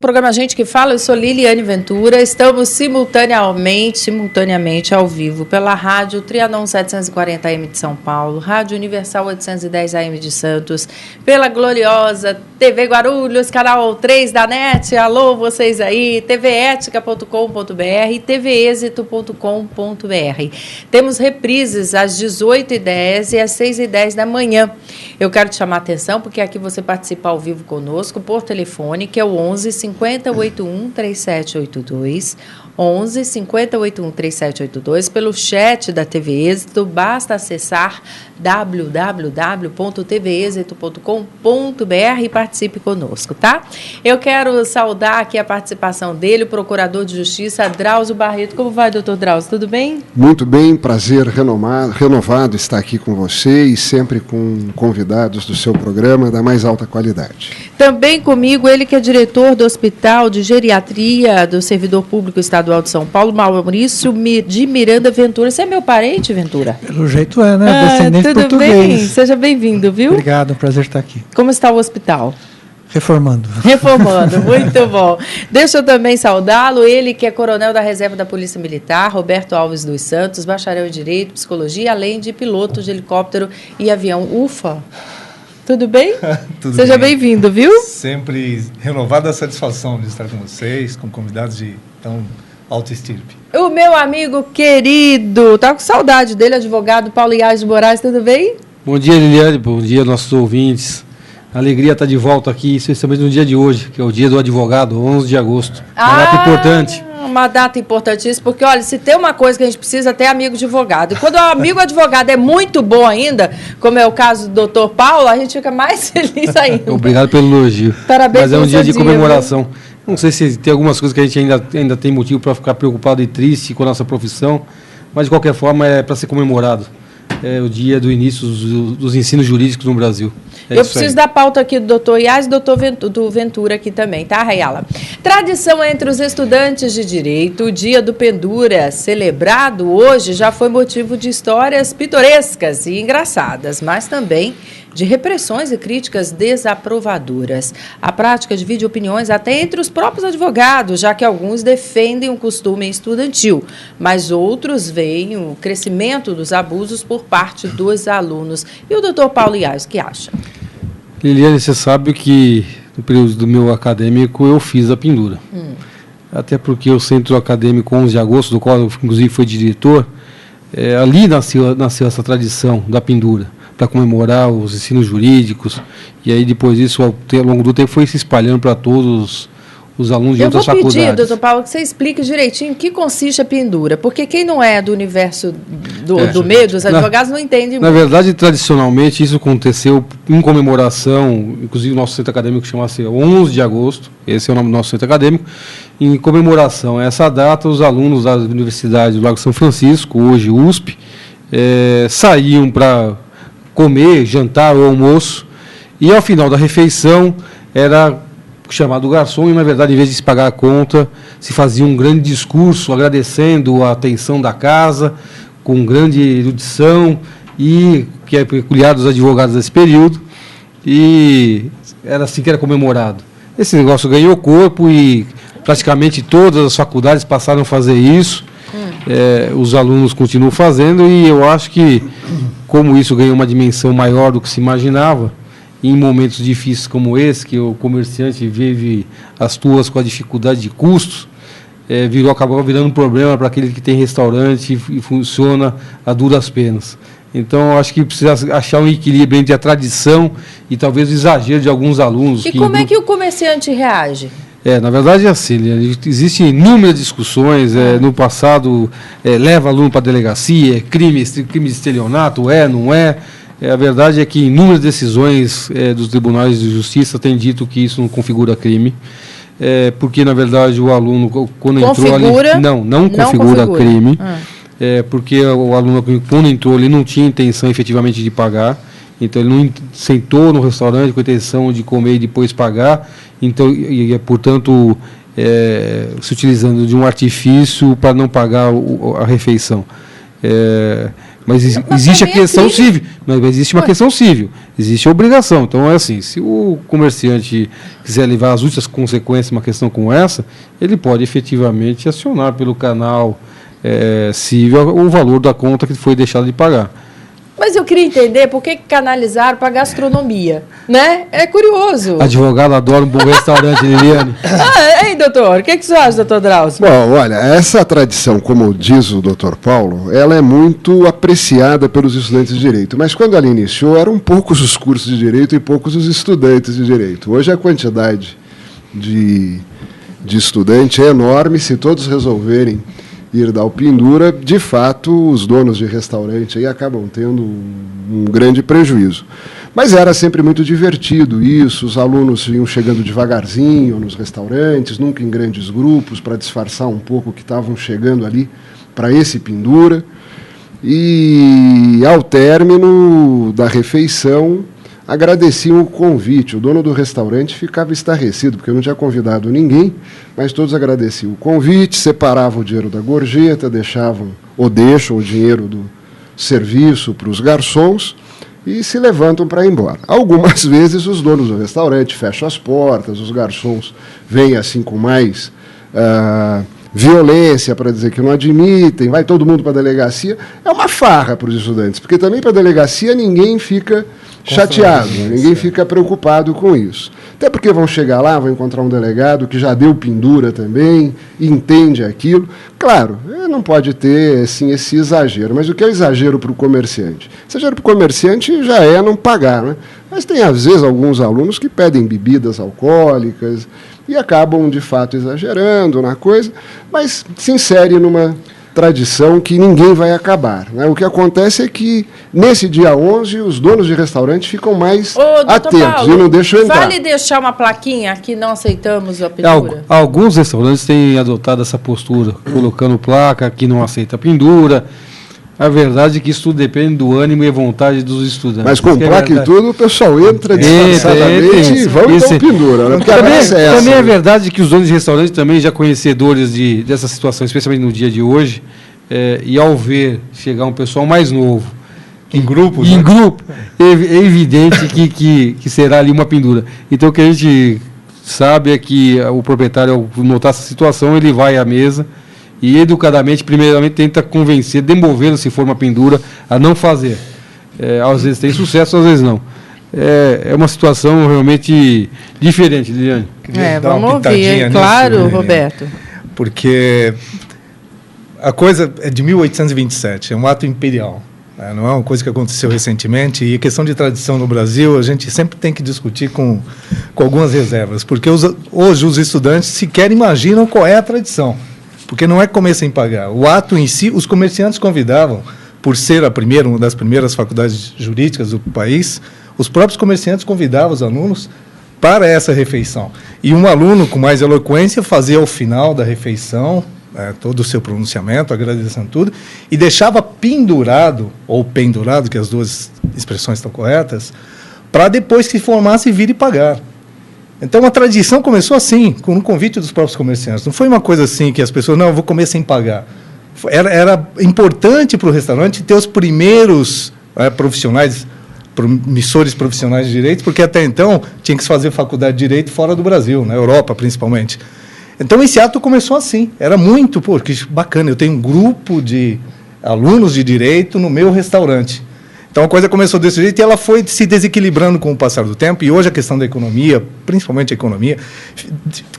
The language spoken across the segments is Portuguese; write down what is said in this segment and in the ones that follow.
programa Gente que Fala, eu sou Liliane Ventura, estamos simultaneamente ao vivo pela Rádio Trianon 740 AM de São Paulo, Rádio Universal 810 AM de Santos, pela gloriosa TV Guarulhos, canal 3 da NET, alô vocês aí, tvetica.com.br e tvexito.com.br. Temos reprises às 18h10 e às 6h10 da manhã. Eu quero te chamar a atenção porque aqui você participa ao vivo conosco por telefone, que é o 11 50 81 3782, 11 50 81 3782, pelo chat da TV Êxito, basta acessar www.tvexito.com.br e participe conosco, tá? Eu quero saudar aqui a participação dele, o Procurador de Justiça, Drauzio Barreto. Como vai, doutor Drauzio? Tudo bem? Muito bem, prazer renovado estar aqui com você e sempre com convidados do seu programa da mais alta qualidade. Também comigo, ele que é diretor do Hospital de Geriatria do Servidor Público Estadual de São Paulo, Maurício de Miranda Ventura. Você é meu parente, Ventura? Pelo jeito é, né? Descendente tudo português. Bem? Seja bem-vindo, viu? Obrigado, um prazer estar aqui. Como está o hospital? Reformando, muito bom. Deixa eu também saudá-lo, ele que é coronel da Reserva da Polícia Militar, Roberto Alves dos Santos, bacharel em Direito, Psicologia, além de piloto de helicóptero e avião. Ufa! Tudo bem? Tudo Seja bem. Bem-vindo, viu? Sempre renovada a satisfação de estar com vocês, com convidados de tão alta estirpe. O meu amigo querido, tá com saudade dele, advogado Paulo Iaz de Moraes, tudo bem? Bom dia, Liliane, bom dia, nossos ouvintes. A alegria estar de volta aqui, especialmente no dia de hoje, que é o dia do advogado, 11 de agosto. Uma data importante. Uma data importantíssima, porque, olha, se tem uma coisa que a gente precisa, ter amigo advogado. E quando o amigo advogado é muito bom ainda, como é o caso do doutor Paulo, a gente fica mais feliz ainda. Obrigado pelo elogio. Parabéns. Mas é um dia de comemoração. Viu? Não sei se tem algumas coisas que a gente ainda tem motivo para ficar preocupado e triste com a nossa profissão, mas, de qualquer forma, é para ser comemorado. É o dia do início dos ensinos jurídicos no Brasil. Eu preciso da pauta aqui do doutor Iaz e do Ventura aqui também, tá, Rayala? Tradição entre os estudantes de Direito, o Dia do Pendura, celebrado hoje, já foi motivo de histórias pitorescas e engraçadas, mas também de repressões e críticas desaprovadoras. A prática divide opiniões até entre os próprios advogados, já que alguns defendem o costume estudantil, mas outros veem o crescimento dos abusos por parte dos alunos. E o doutor Paulo Iaz, o que acha? Liliane, você sabe que no período do meu acadêmico eu fiz a pendura. Até porque o Centro Acadêmico 11 de Agosto, do qual eu inclusive fui diretor, ali nasceu essa tradição da pendura, para comemorar os ensinos jurídicos, e aí depois disso, ao longo do tempo, foi se espalhando para todos os alunos de outras faculdades. Eu vou pedir, doutor Paulo, que você explique direitinho em que consiste a pendura, porque quem não é do universo do meio dos advogados não entende muito. Na verdade, tradicionalmente, isso aconteceu em comemoração, inclusive o nosso centro acadêmico chama-se 11 de agosto, esse é o nome do nosso centro acadêmico, em comemoração a essa data, os alunos das universidades do Lago São Francisco, hoje USP, saíam para comer, jantar ou almoço, e ao final da refeição era chamado o garçom e, na verdade, em vez de se pagar a conta, se fazia um grande discurso agradecendo a atenção da casa, com grande erudição, e que é peculiar dos advogados desse período, e era assim que era comemorado. Esse negócio ganhou corpo e praticamente todas as faculdades passaram a fazer isso. Os alunos continuam fazendo, e eu acho que, como isso ganhou uma dimensão maior do que se imaginava, em momentos difíceis como esse, que o comerciante vive as tuas com a dificuldade de custos, acabou virando um problema para aquele que tem restaurante e funciona a duras penas. Então, eu acho que precisa achar um equilíbrio entre a tradição e talvez o exagero de alguns alunos. E como é que o comerciante reage? Na verdade é assim, existem inúmeras discussões, no passado leva aluno para a delegacia, crime de estelionato, não é. A verdade é que inúmeras decisões dos tribunais de justiça têm dito que isso não configura crime, porque, na verdade, o aluno, quando entrou ali... Não configura crime, porque o aluno, quando entrou ali, não tinha intenção efetivamente de pagar, então ele não sentou no restaurante com a intenção de comer e depois pagar, então, portanto, se utilizando de um artifício para não pagar a refeição. Mas existe a questão civil. Mas existe uma questão civil. Existe a obrigação. Então, é assim, se o comerciante quiser levar as últimas consequências uma questão como essa, ele pode efetivamente acionar pelo canal civil o valor da conta que foi deixado de pagar. Mas eu queria entender por que canalizaram para gastronomia, né? É curioso. Advogado adora um bom restaurante, Liliane. Hein, doutor? O que você acha, doutor Drauzio? Bom, olha, essa tradição, como diz o doutor Paulo, ela é muito apreciada pelos estudantes de Direito. Mas quando ela iniciou, eram poucos os cursos de Direito e poucos os estudantes de Direito. Hoje a quantidade de estudante é enorme. Se todos resolverem ir dar o pendura, de fato, os donos de restaurante aí acabam tendo um grande prejuízo. Mas era sempre muito divertido isso, os alunos vinham chegando devagarzinho nos restaurantes, nunca em grandes grupos, para disfarçar um pouco que estavam chegando ali para esse pendura. E, ao término da refeição, agradeciam o convite. O dono do restaurante ficava estarrecido, porque eu não tinha convidado ninguém, mas todos agradeciam o convite, separavam o dinheiro da gorjeta, deixam o dinheiro do serviço para os garçons e se levantam para ir embora. Algumas vezes os donos do restaurante fecham as portas, os garçons vêm assim com mais violência para dizer que não admitem, vai todo mundo para a delegacia. É uma farra para os estudantes, porque também para a delegacia ninguém fica chateado, ninguém fica preocupado com isso. Até porque vão chegar lá, vão encontrar um delegado que já deu pendura também, entende aquilo. Claro, não pode ter assim, esse exagero, mas o que é exagero para o comerciante? Exagero para o comerciante já é não pagar, né? Mas tem, às vezes, alguns alunos que pedem bebidas alcoólicas e acabam, de fato, exagerando na coisa, mas se insere numa tradição que ninguém vai acabar, né? O que acontece é que, nesse dia 11, os donos de restaurante ficam mais atentos Paulo, e não deixam entrar. Vale deixar uma plaquinha que não aceitamos a pendura? Alguns restaurantes têm adotado essa postura, colocando placa que não aceita pendura. A verdade é que isso tudo depende do ânimo e vontade dos estudantes. Mas com placa e tudo, o pessoal entra disfarçadamente e vão e dão pendura. Né? Também é verdade que os donos de restaurante também já conhecedores dessa situação, especialmente no dia de hoje, e ao ver chegar um pessoal mais novo, em grupo, é evidente que será ali uma pendura. Então o que a gente sabe é que o proprietário, ao notar essa situação, ele vai à mesa e educadamente, primeiramente, tenta convencer, demovê-lo, se for uma pendura, a não fazer. Às vezes tem sucesso, às vezes não. É uma situação realmente diferente, Liliane. Vamos ouvir, claro, Roberto. Porque a coisa é de 1827, é um ato imperial. Não é uma coisa que aconteceu recentemente, e a questão de tradição no Brasil a gente sempre tem que discutir com algumas reservas, porque hoje os estudantes sequer imaginam qual é a tradição. Porque não é comer sem pagar. O ato em si, os comerciantes convidavam, por ser uma das primeiras faculdades jurídicas do país, os próprios comerciantes convidavam os alunos para essa refeição. E um aluno com mais eloquência fazia ao final da refeição todo o seu pronunciamento, agradecendo tudo, e deixava pendurado, ou pendurado, que as duas expressões estão corretas, para depois que formasse vir e pagar. Então, a tradição começou assim, com um convite dos próprios comerciantes. Não foi uma coisa assim que as pessoas, não, eu vou comer sem pagar. Era importante para o restaurante ter os primeiros promissores profissionais de direito, porque até então tinha que se fazer faculdade de direito fora do Brasil, na Europa principalmente. Então, esse ato começou assim. Era muito, que bacana, eu tenho um grupo de alunos de direito no meu restaurante. Então, a coisa começou desse jeito e ela foi se desequilibrando com o passar do tempo. E hoje a questão da economia, principalmente a economia,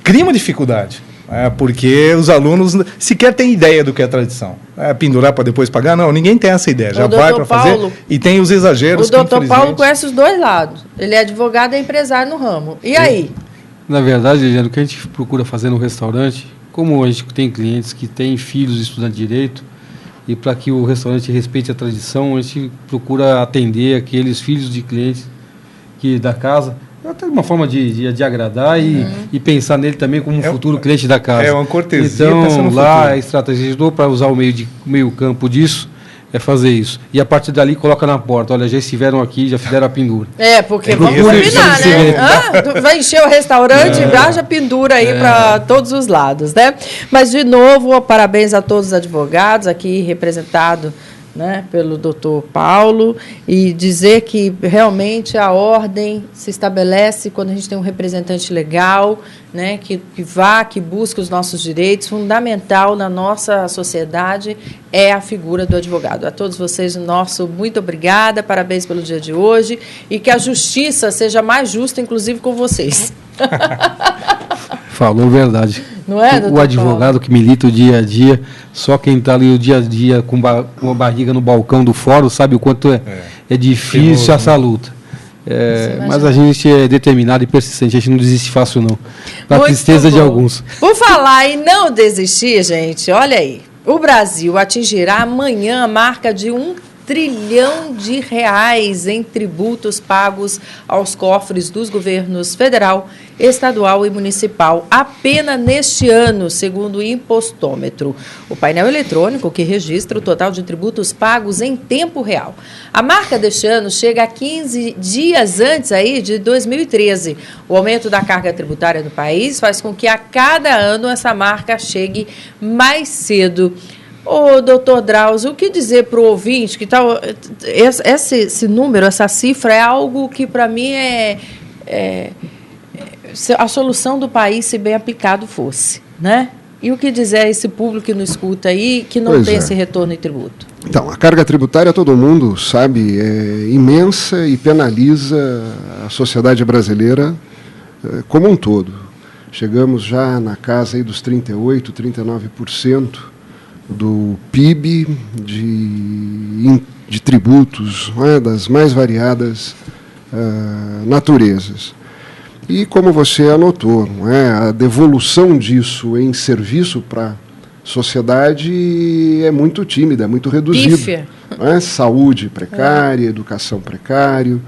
cria uma dificuldade. Porque os alunos sequer têm ideia do que é tradição. Pendurar para depois pagar? Não, ninguém tem essa ideia. Já vai para fazer e tem os exageros. O doutor Paulo conhece os dois lados. Ele é advogado e empresário no ramo. E aí? Na verdade, Liliane, o que a gente procura fazer no restaurante, como a gente tem clientes que têm filhos estudantes de direito, e para que o restaurante respeite a tradição, a gente procura atender aqueles filhos de clientes da casa, até uma forma de agradar e pensar nele também como um futuro cliente da casa. É uma cortesia. Então, lá a estratégia para usar o meio campo disso é fazer isso. E a partir dali coloca na porta, olha, já estiveram aqui, já fizeram a pendura. Porque vamos combinar, né? Vai encher o restaurante, haja pendura aí para todos os lados, né? Mas, de novo, parabéns a todos os advogados aqui representados né, pelo doutor Paulo, e dizer que realmente a ordem se estabelece quando a gente tem um representante legal, né, que busca os nossos direitos. Fundamental na nossa sociedade é a figura do advogado. A todos vocês, nosso muito obrigada, parabéns pelo dia de hoje, e que a justiça seja mais justa, inclusive com vocês. Falou verdade. Não é, doutor O advogado Paulo? que milita o dia a dia, só quem está ali o dia a dia com a barriga no balcão do fórum sabe o quanto é difícil Penoso, essa né? luta. Você Mas a gente é determinado e persistente, a gente não desiste fácil não. Para Muito tristeza de bom. alguns. Por falar em não desistir, gente, olha aí. O Brasil atingirá amanhã a marca de R$1 trilhão em tributos pagos aos cofres dos governos federal, estadual e municipal apenas neste ano, segundo o Impostômetro, o painel eletrônico que registra o total de tributos pagos em tempo real. A marca deste ano chega a 15 dias antes aí de 2013. O aumento da carga tributária no país faz com que a cada ano essa marca chegue mais cedo. Ô, doutor Drauzio, o que dizer para o ouvinte que tal esse número, essa cifra é algo que para mim é a solução do país, se bem aplicado fosse, né? E o que dizer a esse público que nos escuta aí, que não Pois tem é. esse retorno em tributo? Então, a carga tributária, todo mundo sabe, é imensa e penaliza a sociedade brasileira como um todo. Chegamos já na casa aí dos 38%, 39% do PIB de tributos, né, das mais variadas naturezas. E como você anotou, não é, a devolução disso em serviço para a sociedade é muito tímida, é muito reduzida. Pífia. Não é? Saúde precária, educação precária,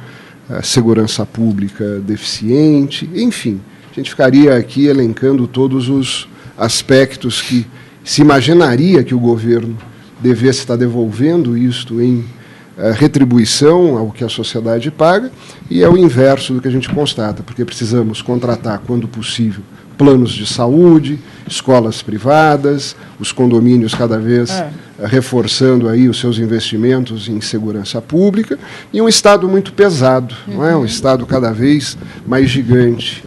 segurança pública deficiente, enfim. A gente ficaria aqui elencando todos os aspectos que se imaginaria que o governo devesse estar devolvendo isto em retribuição ao que a sociedade paga, e é o inverso do que a gente constata, porque precisamos contratar, quando possível, planos de saúde, escolas privadas, os condomínios cada vez reforçando aí os seus investimentos em segurança pública, e um Estado muito pesado, não é? Um Estado cada vez mais gigante.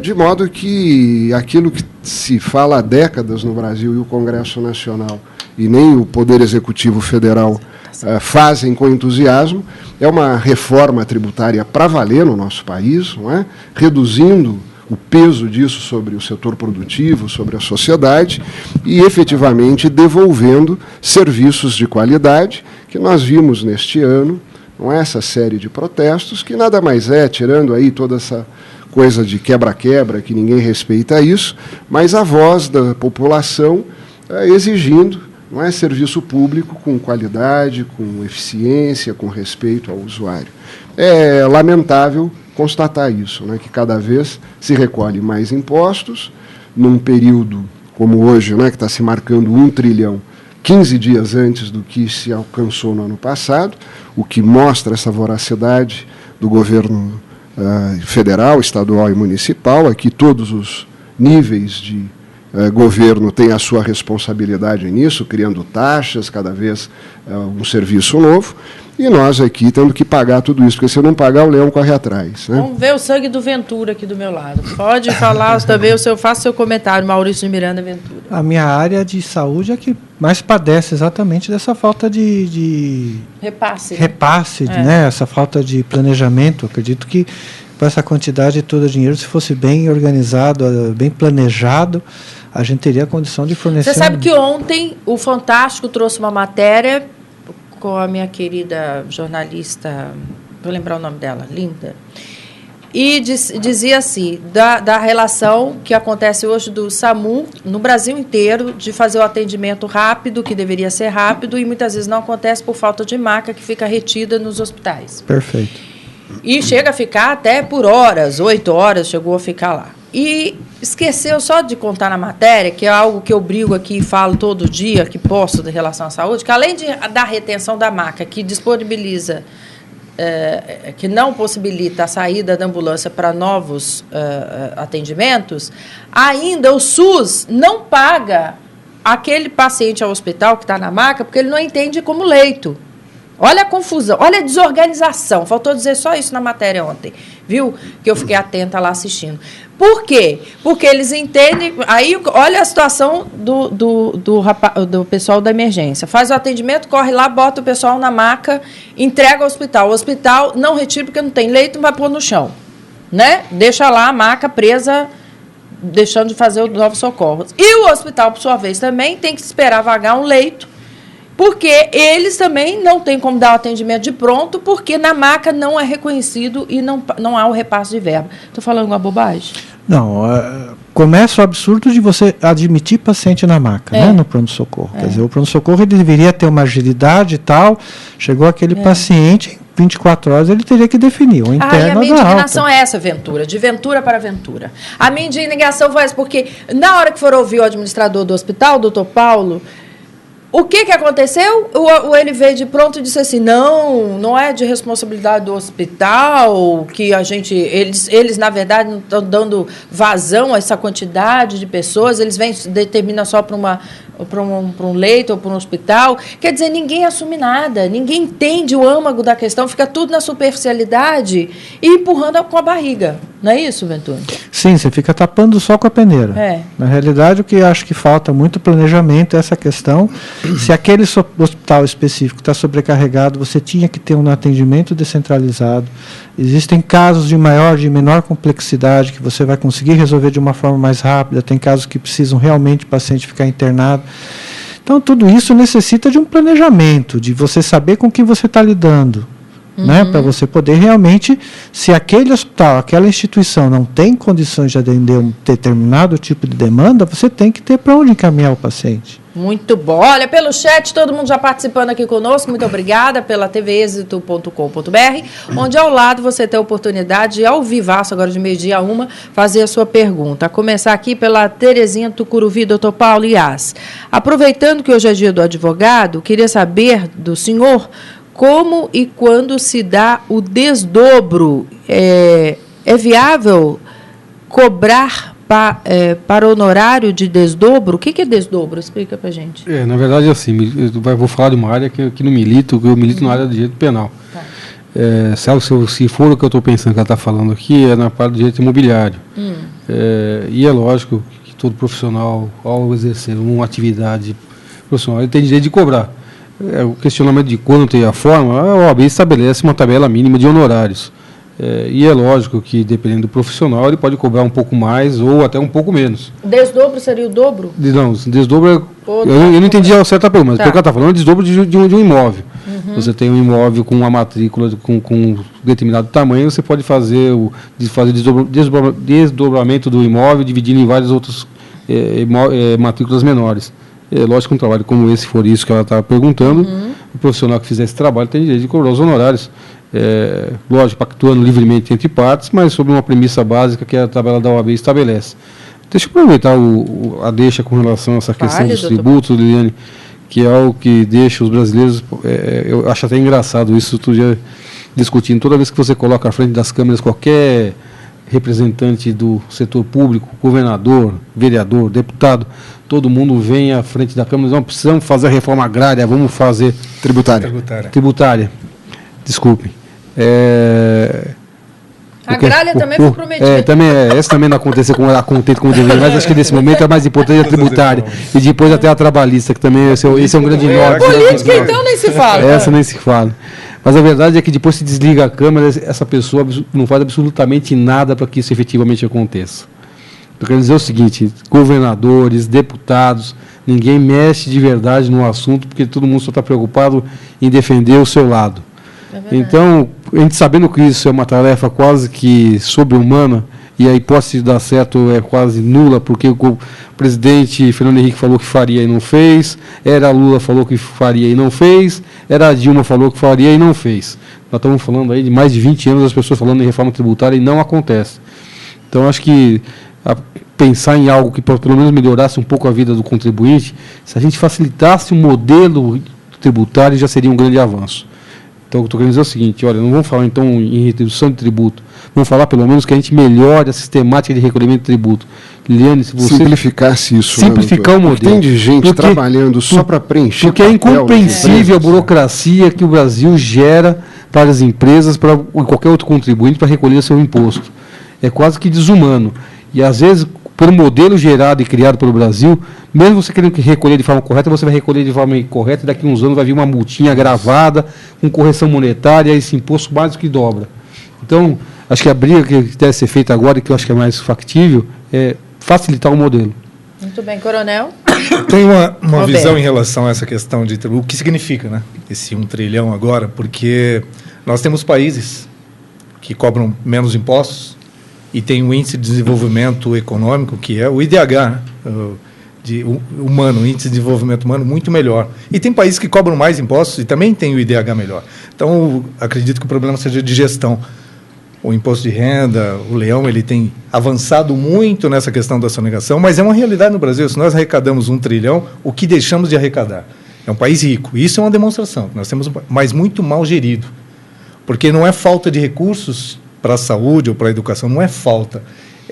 De modo que aquilo que se fala há décadas no Brasil e o Congresso Nacional e nem o Poder Executivo Federal fazem com entusiasmo, é uma reforma tributária para valer no nosso país, não é? Reduzindo o peso disso sobre o setor produtivo, sobre a sociedade e efetivamente devolvendo serviços de qualidade que nós vimos neste ano, não é? Essa série de protestos, que nada mais é, tirando aí toda essa coisa de quebra-quebra, que ninguém respeita isso, mas a voz da população exigindo, não é, serviço público com qualidade, com eficiência, com respeito ao usuário. É lamentável constatar isso, né, que cada vez se recolhe mais impostos, num período como hoje, né, que está se marcando 1 trilhão, 15 dias antes do que se alcançou no ano passado, o que mostra essa voracidade do governo federal, estadual e municipal. Aqui todos os níveis de governo têm a sua responsabilidade nisso, criando taxas, cada vez um serviço novo, e nós aqui tendo que pagar tudo isso, porque se eu não pagar, o leão corre atrás. Né? Vamos ver o sangue do Ventura aqui do meu lado. Pode falar também, faça seu comentário, Maurício de Miranda Ventura. A minha área de saúde é que mais padece exatamente dessa falta de repasse, né? Essa falta de planejamento. Acredito que com essa quantidade toda de dinheiro, se fosse bem organizado, bem planejado, a gente teria a condição de fornecer. Você sabe que ontem o Fantástico trouxe uma matéria com a minha querida jornalista, vou lembrar o nome dela, Linda, e dizia assim, da relação que acontece hoje do SAMU no Brasil inteiro, de fazer o atendimento rápido, que deveria ser rápido, e muitas vezes não acontece por falta de maca que fica retida nos hospitais. Perfeito. E chega a ficar até por horas, 8 horas, chegou a ficar lá. E esqueceu só de contar na matéria, que é algo que eu brigo aqui e falo todo dia, que posso, em relação à saúde, que além da retenção da maca, que disponibiliza, que não possibilita a saída da ambulância para novos atendimentos, ainda o SUS não paga aquele paciente ao hospital que está na maca, porque ele não entende como leito. Olha a confusão, olha a desorganização. Faltou dizer só isso na matéria ontem, viu? Que eu fiquei atenta lá assistindo. Por quê? Porque eles entendem... Aí, olha a situação do pessoal da emergência. Faz o atendimento, corre lá, bota o pessoal na maca, entrega ao hospital. O hospital não retira porque não tem leito, não vai pôr no chão. Né? Deixa lá a maca presa, deixando de fazer o novo socorro. E o hospital, por sua vez, também tem que esperar vagar um leito, porque eles também não têm como dar o atendimento de pronto, porque na maca não é reconhecido e não há o repasse de verba. Estou falando uma bobagem? Não, começa o absurdo de você admitir paciente na maca, né, no pronto-socorro. Quer dizer, o pronto-socorro ele deveria ter uma agilidade e tal, chegou aquele paciente, 24 horas ele teria que definir, o interno a minha da indignação alta. é essa, Ventura, de Ventura para Ventura. A minha indignação foi essa, porque na hora que for ouvir o administrador do hospital, o doutor Paulo, o que aconteceu? Ele veio de pronto e disse assim, não é de responsabilidade do hospital, que a gente, eles na verdade, não estão dando vazão a essa quantidade de pessoas, eles determinam só para um leito ou para um hospital. Quer dizer, ninguém assume nada, ninguém entende o âmago da questão, fica tudo na superficialidade e empurrando com a barriga. Não é isso, Ventura? Sim, você fica tapando só com a peneira. Na realidade, o que eu acho que falta muito planejamento é essa questão. Se aquele hospital específico está sobrecarregado, você tinha que ter um atendimento descentralizado. Existem casos de maior, de menor complexidade, que você vai conseguir resolver de uma forma mais rápida. Tem casos que precisam realmente o paciente ficar internado. Então, tudo isso necessita de um planejamento, de você saber com o que você está lidando. Né, para você poder realmente, se aquele hospital, aquela instituição não tem condições de atender um determinado tipo de demanda, você tem que ter para onde encaminhar o paciente. Muito bom. Olha, pelo chat, todo mundo já participando aqui conosco. Muito obrigada pela tvexito.com.br, onde ao lado você tem a oportunidade de, ao vivaço, agora de 12h a 1h, fazer a sua pergunta. A começar aqui pela Terezinha Tucuruvi, doutor Paulo Iaz. Aproveitando que hoje é dia do advogado, queria saber do senhor como e quando se dá o desdobro. É viável cobrar para honorário de desdobro? O que é desdobro? Explica para a gente. Na verdade, assim, eu vou falar de uma área que não milito, que eu milito na área de direito penal. Tá. Se for o que eu estou pensando que ela está falando aqui, é na parte do direito imobiliário. E é lógico que todo profissional, ao exercer uma atividade profissional, ele tem direito de cobrar. O questionamento de quanto e a forma, a OAB estabelece uma tabela mínima de honorários. E é lógico que, dependendo do profissional, ele pode cobrar um pouco mais ou até um pouco menos. Desdobro seria o dobro? Não, desdobro eu não entendi a certa pergunta, mas o que ela está falando é desdobro de um imóvel. Você tem um imóvel com uma matrícula com um determinado tamanho, você pode fazer desdobramento do imóvel, dividindo em várias outras matrículas menores. Lógico que um trabalho como esse, for isso que ela estava perguntando, o profissional que fizer esse trabalho tem direito de cobrar os honorários. Lógico, pactuando livremente entre partes, mas sob uma premissa básica que a tabela da OAB estabelece. Deixa eu aproveitar a deixa com relação a essa questão dos tributos, Liliane, que é o que deixa os brasileiros... eu acho até engraçado isso, tu já discutindo. Toda vez que você coloca à frente das câmeras qualquer representante do setor público, governador, vereador, deputado, todo mundo vem à frente da Câmara e diz, não, precisamos fazer a reforma agrária, vamos fazer... Tributária. Desculpem. A agrária também foi prometida. Essa também não aconteceu como deveria, mas acho que nesse momento é mais importante a tributária. E depois até a trabalhista, que também esse é um grande norte. Política, então, nem se fala. Essa nem se fala. Mas a verdade é que depois se desliga a Câmara, essa pessoa não faz absolutamente nada para que isso efetivamente aconteça. Eu quero dizer o seguinte, governadores, deputados, ninguém mexe de verdade no assunto, porque todo mundo só está preocupado em defender o seu lado. Então, a gente sabendo que isso é uma tarefa quase que sobre-humana, e a hipótese de dar certo é quase nula, porque o presidente Fernando Henrique falou que faria e não fez, era Lula falou que faria e não fez, era a Dilma falou que faria e não fez. Nós estamos falando aí de mais de 20 anos as pessoas falando em reforma tributária e não acontece. Então, acho que pensar em algo que pelo menos melhorasse um pouco a vida do contribuinte, se a gente facilitasse o modelo tributário, já seria um grande avanço. Então, eu estou querendo dizer o seguinte, olha, não vamos falar então em redução de tributo, vamos falar pelo menos que a gente melhore a sistemática de recolhimento de tributo. Liliane, se você simplificasse isso. Simplificar o modelo. Tem de gente trabalhando só para preencher. Porque é incompreensível a burocracia que o Brasil gera para as empresas, para qualquer outro contribuinte, para recolher seu imposto. É quase que desumano. E, às vezes, pelo modelo gerado e criado pelo Brasil, mesmo você querendo recolher de forma correta, você vai recolher de forma incorreta, e daqui a uns anos vai vir uma multinha gravada, com correção monetária, e esse imposto mais que dobra. Então, acho que a briga que deve ser feita agora, e que eu acho que é mais factível, é facilitar o modelo. Muito bem, Coronel. Tem uma visão em relação a essa questão de o que significa, né, esse 1 trilhão agora, porque nós temos países que cobram menos impostos e tem um índice de desenvolvimento econômico, que é o IDH, humano, índice de desenvolvimento humano muito melhor. E tem países que cobram mais impostos e também tem o IDH melhor. Então, acredito que o problema seja de gestão. O imposto de renda, o leão, ele tem avançado muito nessa questão da sonegação, mas é uma realidade no Brasil. Se nós arrecadamos 1 trilhão, o que deixamos de arrecadar? É um país rico. Isso é uma demonstração. Nós temos, mas muito mal gerido. Porque não é falta de recursos para a saúde ou para a educação, não é falta.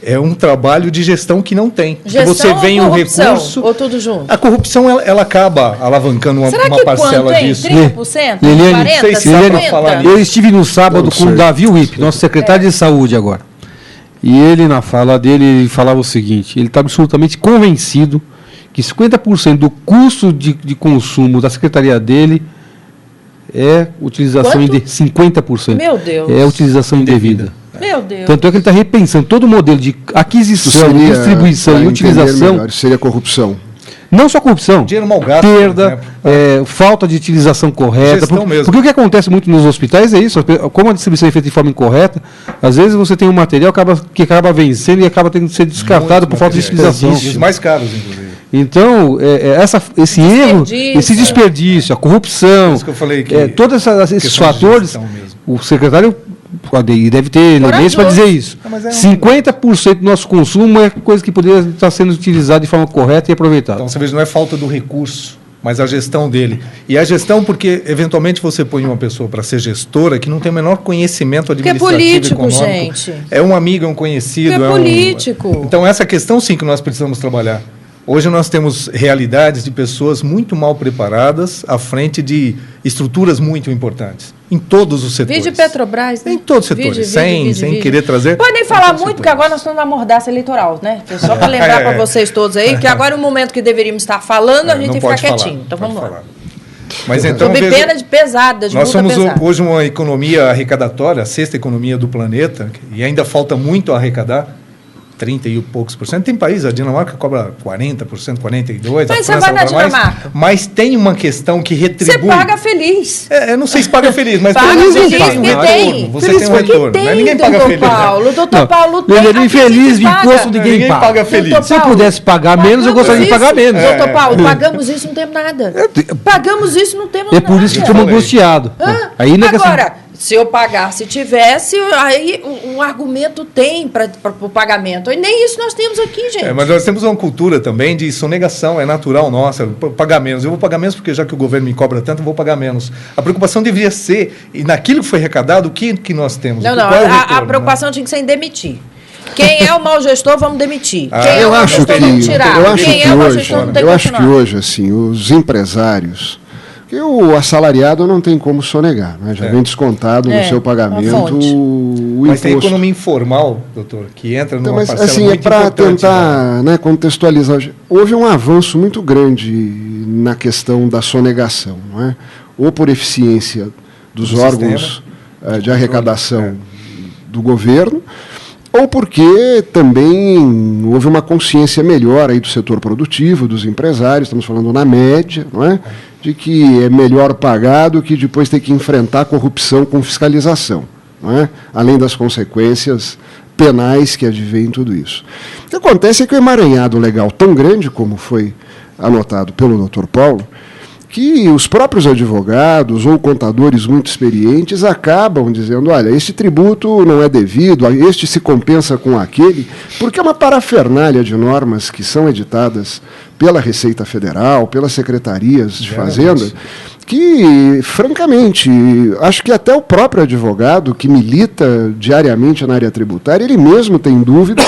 É um trabalho de gestão que não tem. Gestão você vem ou um corrupção, recurso... ou tudo junto? A corrupção, ela acaba alavancando uma parcela quanto, disso. 30%? Liliane, 40%? falar 50%? Eu estive no sábado com o Davi Wipp, nosso secretário de saúde agora. E ele, na fala dele, ele falava o seguinte, ele está absolutamente convencido que 50% do custo de consumo da secretaria dele é utilização indevida. 50%. Meu Deus. É utilização indevida. Meu Deus. Tanto é que ele está repensando todo o modelo de aquisição, distribuição e utilização. Melhor, seria corrupção. Não só corrupção, Dinheiro mal gasto, perda, falta de utilização correta. Porque o que acontece muito nos hospitais é isso, como a distribuição é feita de forma incorreta, às vezes você tem um material que acaba vencendo e acaba tendo que ser descartado por falta de utilização. Os mais caros, inclusive. Então, esse erro, esse desperdício, a corrupção, isso que eu falei que todos esses fatores, o secretário deve ter elementos para dizer isso. 50% do nosso consumo é coisa que poderia estar sendo utilizada de forma correta e aproveitada. Então, você veja, não é falta do recurso, mas a gestão dele. E a gestão, porque, eventualmente, você põe uma pessoa para ser gestora que não tem o menor conhecimento administrativo e econômico. Gente. É um amigo, é um conhecido. É político. Então, essa questão, sim, que nós precisamos trabalhar. Hoje nós temos realidades de pessoas muito mal preparadas à frente de estruturas muito importantes, em todos os setores. Vídeo Petrobras, né? Em todos os setores, sem querer trazer... Podem falar muito, porque agora nós estamos na mordaça eleitoral, né? Só para lembrar para vocês todos aí, que agora é o momento que deveríamos estar falando, a gente tem que ficar quietinho. Então vamos lá. Mas então, sob pena de pesada, de nós somos pesada. Hoje uma economia arrecadatória, a 6ª economia do planeta, e ainda falta muito a arrecadar. 30 e poucos por cento. Tem países, a Dinamarca cobra 40%, 42%. Mas você vai na Dinamarca. Mas tem uma questão que retribui. Você paga feliz. Eu não sei se paga feliz, mas paga feliz feliz, tem um retorno. Você tem um retorno. Tem, ninguém paga feliz. Doutor Paulo tem. Ele é infeliz de imposto, ninguém paga feliz. Se eu pudesse pagar menos, eu gostaria de pagar menos. Doutor Paulo, pagamos isso, não temos nada. Pagamos isso, não temos nada. É por isso que estamos angustiados. Agora, se eu pagar, se tivesse, aí um argumento tem para o pagamento. E nem isso nós temos aqui, gente. Mas nós temos uma cultura também de sonegação, é natural nossa, pagar menos. Eu vou pagar menos porque já que o governo me cobra tanto, eu vou pagar menos. A preocupação deveria ser, e naquilo que foi arrecadado, o que nós temos? Não, a preocupação tinha que ser em demitir. Quem é o mau gestor, vamos demitir. Quem é o mau gestor, vamos tirar. Quem é o mau gestor, não tem que continuar. Eu acho que hoje, assim, os empresários... Porque o assalariado não tem como sonegar, né? Já vem descontado no seu pagamento o imposto. Mas tem economia informal, doutor, que entra numa parcela assim, muito importante. É para tentar contextualizar. Houve um avanço muito grande na questão da sonegação, não é? Ou por eficiência dos órgãos de arrecadação do governo, ou porque também houve uma consciência melhor aí do setor produtivo, dos empresários, estamos falando na média, não é? De que é melhor pagar do que depois ter que enfrentar a corrupção com fiscalização, não é? Além das consequências penais que advêm tudo isso. O que acontece é que o emaranhado legal tão grande como foi anotado pelo Dr. Paulo, que os próprios advogados ou contadores muito experientes acabam dizendo, olha, este tributo não é devido, este se compensa com aquele, porque é uma parafernália de normas que são editadas pela Receita Federal, pelas secretarias de Fazenda, que, francamente, acho que até o próprio advogado que milita diariamente na área tributária, ele mesmo tem dúvidas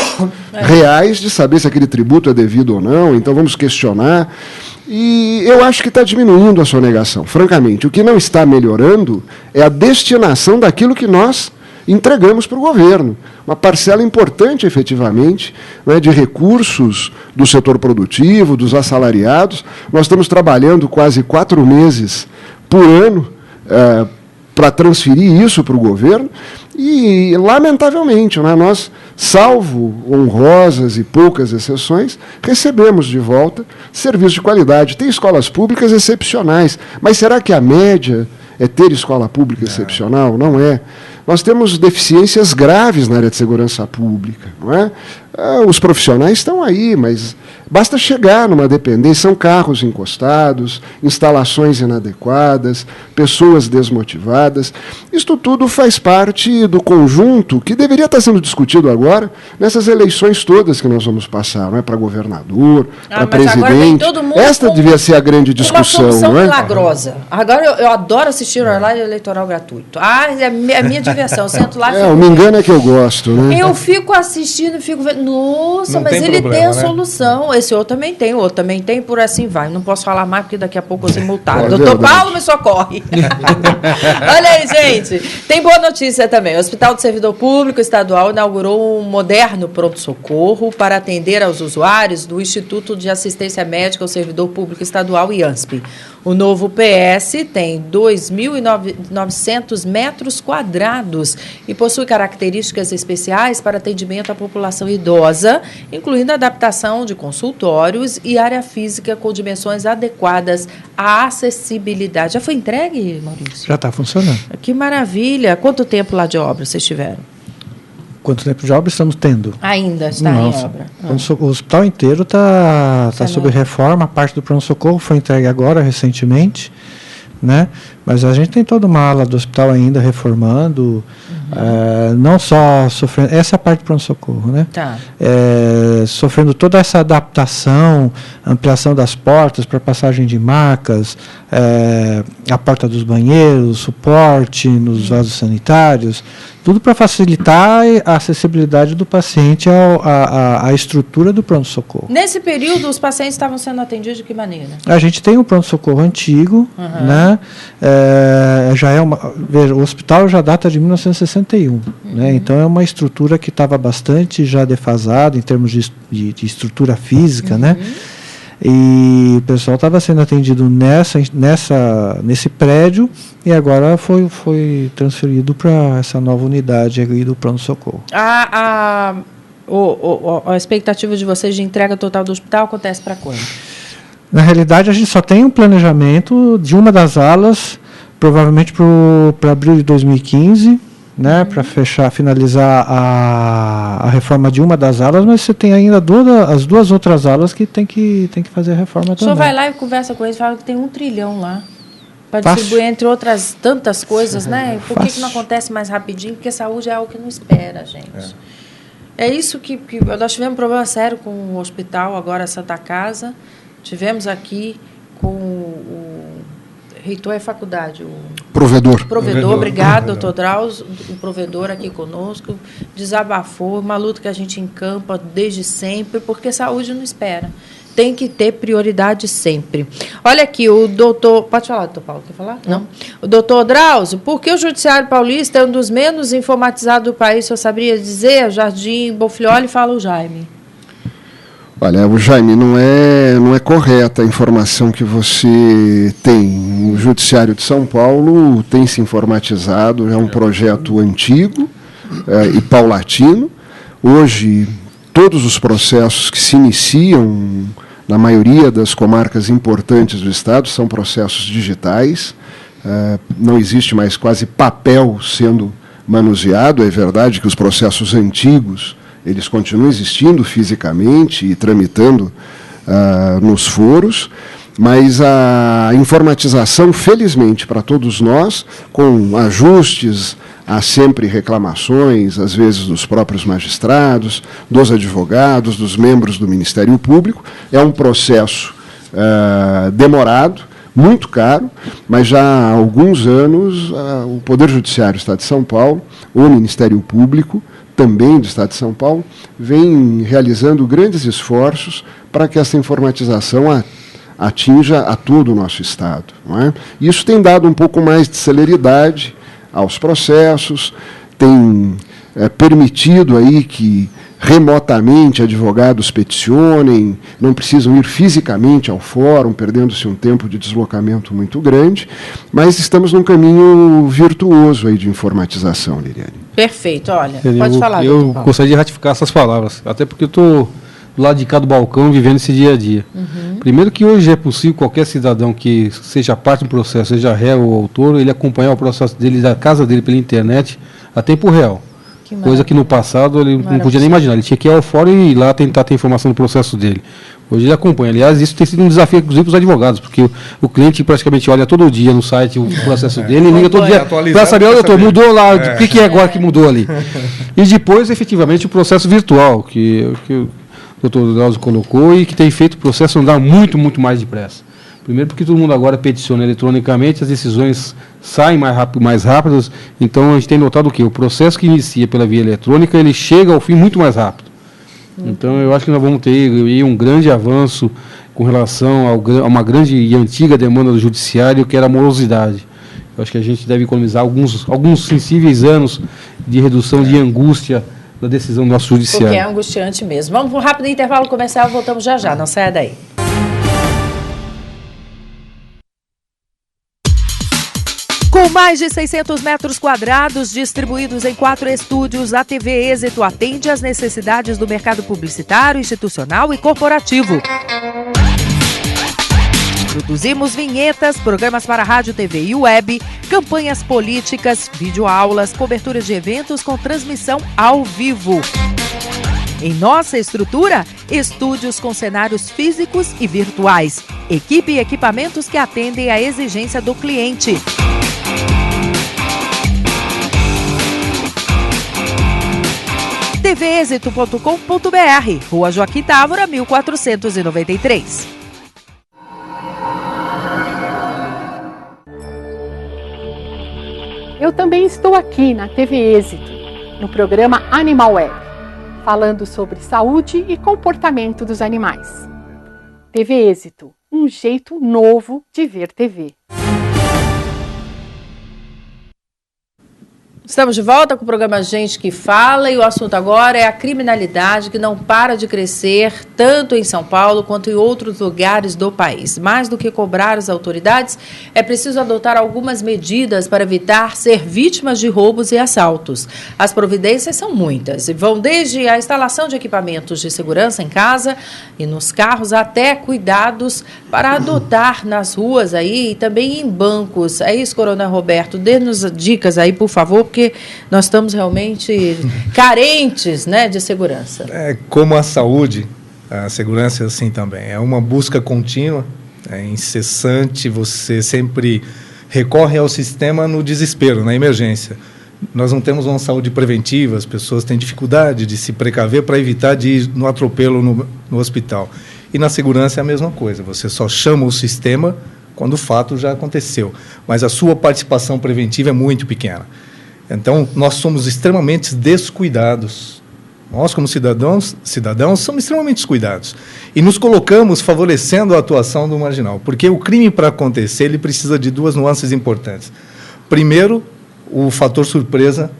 reais de saber se aquele tributo é devido ou não, então vamos questionar. E eu acho que está diminuindo a sonegação, francamente. O que não está melhorando é a destinação daquilo que nós entregamos para o governo. Uma parcela importante, efetivamente, né, de recursos do setor produtivo, dos assalariados. Nós estamos trabalhando quase 4 meses por ano para transferir isso para o governo e, lamentavelmente, né, nós, salvo honrosas e poucas exceções, recebemos de volta serviços de qualidade. Tem escolas públicas excepcionais, mas será que a média é ter escola pública excepcional? Não é. Nós temos deficiências graves na área de segurança pública, não é? Os profissionais estão aí, mas basta chegar numa dependência, são carros encostados, instalações inadequadas, pessoas desmotivadas. Isto tudo faz parte do conjunto que deveria estar sendo discutido agora nessas eleições todas que nós vamos passar, não é? Para governador, para presidente. Esta devia ser a grande discussão. Uma solução não é? milagrosa. Agora eu adoro assistir o horário eleitoral gratuito. É a minha diversão. Eu sento lá e fico... me engano é que eu gosto, né? Eu fico assistindo, fico vendo. Nossa, não mas tem ele problema, tem a né? solução. Esse outro também tem, o outro também tem, por assim vai. Não posso falar mais, porque daqui a pouco eu vou ser multado. Doutor Paulo, me socorre. Olha aí, gente. Tem boa notícia também. O Hospital do Servidor Público Estadual inaugurou um moderno pronto-socorro para atender aos usuários do Instituto de Assistência Médica ao Servidor Público Estadual, IANSP. O novo PS tem 2.900 metros quadrados e possui características especiais para atendimento à população idosa, incluindo a adaptação de consultórios e área física com dimensões adequadas à acessibilidade. Já foi entregue, Maurício? Já está funcionando. Que maravilha! Quanto tempo lá de obra vocês tiveram? Quanto tempo de obra estamos tendo? Ainda está em obra. O hospital inteiro está sob reforma. A parte do pronto-socorro foi entregue agora, recentemente, né? Mas a gente tem toda uma ala do hospital ainda reformando, não só sofrendo... Essa é a parte do pronto-socorro, né? Tá. Sofrendo toda essa adaptação, ampliação das portas para passagem de macas, a porta dos banheiros, suporte nos vasos sanitários, tudo para facilitar a acessibilidade do paciente à estrutura do pronto-socorro. Nesse período, os pacientes estavam sendo atendidos de que maneira? A gente tem um pronto-socorro antigo, né? Veja, o hospital já data de 1961, né? Então é uma estrutura que estava bastante já defasada em termos de estrutura física, né? E o pessoal estava sendo atendido nesse prédio e agora foi transferido para essa nova unidade aí do pronto-socorro. A expectativa de vocês de entrega total do hospital acontece para quando? Na realidade, a gente só tem um planejamento de uma das alas, provavelmente para abril de 2015, né, para finalizar a reforma de uma das alas, mas você tem ainda as duas outras alas que tem que fazer a reforma também. O senhor vai lá e conversa com eles, fala que tem 1 trilhão lá, para distribuir entre outras tantas coisas, né? Por que não acontece mais rapidinho? Porque saúde é algo que não espera, gente. É isso que nós tivemos um problema sério com o hospital, agora a Santa Casa. Tivemos aqui com o reitor é faculdade, o provedor, obrigado, doutor Drauzio, o provedor aqui conosco, desabafou, uma luta que a gente encampa desde sempre, porque saúde não espera. Tem que ter prioridade sempre. Olha aqui, o doutor... Pode falar, doutor Paulo, quer falar? Não. O doutor Drauzio, por que o Judiciário Paulista é um dos menos informatizados do país? O senhor saberia dizer? Jardim Bonfilioli, fala o Jaime. Olha, o Jaime, não é correta a informação que você tem. O Judiciário de São Paulo tem se informatizado, é um projeto antigo e paulatino. Hoje, todos os processos que se iniciam na maioria das comarcas importantes do Estado são processos digitais. Não existe mais quase papel sendo manuseado. É verdade que os processos antigos eles continuam existindo fisicamente e tramitando nos foros, mas a informatização, felizmente, para todos nós, com ajustes, há sempre reclamações, às vezes dos próprios magistrados, dos advogados, dos membros do Ministério Público, é um processo demorado, muito caro, mas já há alguns anos o Poder Judiciário do Estado de São Paulo, o Ministério Público, também do Estado de São Paulo, vem realizando grandes esforços para que essa informatização atinja a todo o nosso Estado. Não é? Isso tem dado um pouco mais de celeridade aos processos, tem permitido aí que remotamente advogados peticionem, não precisam ir fisicamente ao fórum, perdendo-se um tempo de deslocamento muito grande, mas estamos num caminho virtuoso aí de informatização, Liliane. Perfeito, olha, pode falar. Eu gostaria de ratificar essas palavras, até porque eu estou do lado de cá do balcão vivendo esse dia a dia. Primeiro que hoje é possível qualquer cidadão que seja parte do processo, seja réu ou autor, ele acompanhar o processo dele, da casa dele pela internet, a tempo real. Coisa que no passado ele não podia nem imaginar. Ele tinha que ir ao fórum e ir lá tentar ter informação do processo dele. Hoje ele acompanha. Aliás, isso tem sido um desafio, inclusive, para os advogados, porque o cliente praticamente olha todo dia no site o processo dele e liga todo dia para saber, doutor, mudou lá, o que é agora que mudou ali? E depois, efetivamente, o processo virtual, que o doutor Drauzio colocou e que tem feito o processo andar muito, muito mais depressa. Primeiro porque todo mundo agora peticiona eletronicamente, as decisões saem mais rápidas, então a gente tem notado o quê? O processo que inicia pela via eletrônica, ele chega ao fim muito mais rápido. Então eu acho que nós vamos ter um grande avanço com relação a uma grande e antiga demanda do judiciário, que era a morosidade. Eu acho que a gente deve economizar alguns sensíveis anos de redução de angústia da decisão do nosso judiciário. Porque é angustiante mesmo. Vamos para um rápido intervalo comercial, voltamos já, não saia daí. Com mais de 600 metros quadrados distribuídos em 4 estúdios, a TV Êxito atende às necessidades do mercado publicitário, institucional e corporativo. Produzimos vinhetas, programas para rádio, TV e web, campanhas políticas, videoaulas, coberturas de eventos com transmissão ao vivo. Em nossa estrutura, estúdios com cenários físicos e virtuais, equipe e equipamentos que atendem à exigência do cliente. tvexito.com.br, Rua Joaquim Távora, 1493. Eu também estou aqui na TV Êxito, no programa Animal Web, falando sobre saúde e comportamento dos animais. TV Êxito, um jeito novo de ver TV. Estamos de volta com o programa Gente que Fala e o assunto agora é a criminalidade que não para de crescer tanto em São Paulo quanto em outros lugares do país. Mais do que cobrar as autoridades, é preciso adotar algumas medidas para evitar ser vítimas de roubos e assaltos. As providências são muitas e vão desde a instalação de equipamentos de segurança em casa e nos carros até cuidados para adotar nas ruas aí e também em bancos. É isso, Coronel Roberto, dê-nos dicas aí, por favor, porque nós estamos realmente carentes, né, de segurança. Como a saúde, a segurança é assim também. É uma busca contínua, é incessante, você sempre recorre ao sistema no desespero, na emergência. Nós não temos uma saúde preventiva, as pessoas têm dificuldade de se precaver para evitar de ir no atropelo no hospital. E na segurança é a mesma coisa, você só chama o sistema quando o fato já aconteceu, mas a sua participação preventiva é muito pequena. Então, nós somos extremamente descuidados. Nós, como cidadãos, somos extremamente descuidados. E nos colocamos favorecendo a atuação do marginal. Porque o crime, para acontecer, ele precisa de 2 nuances importantes. Primeiro, o fator surpresa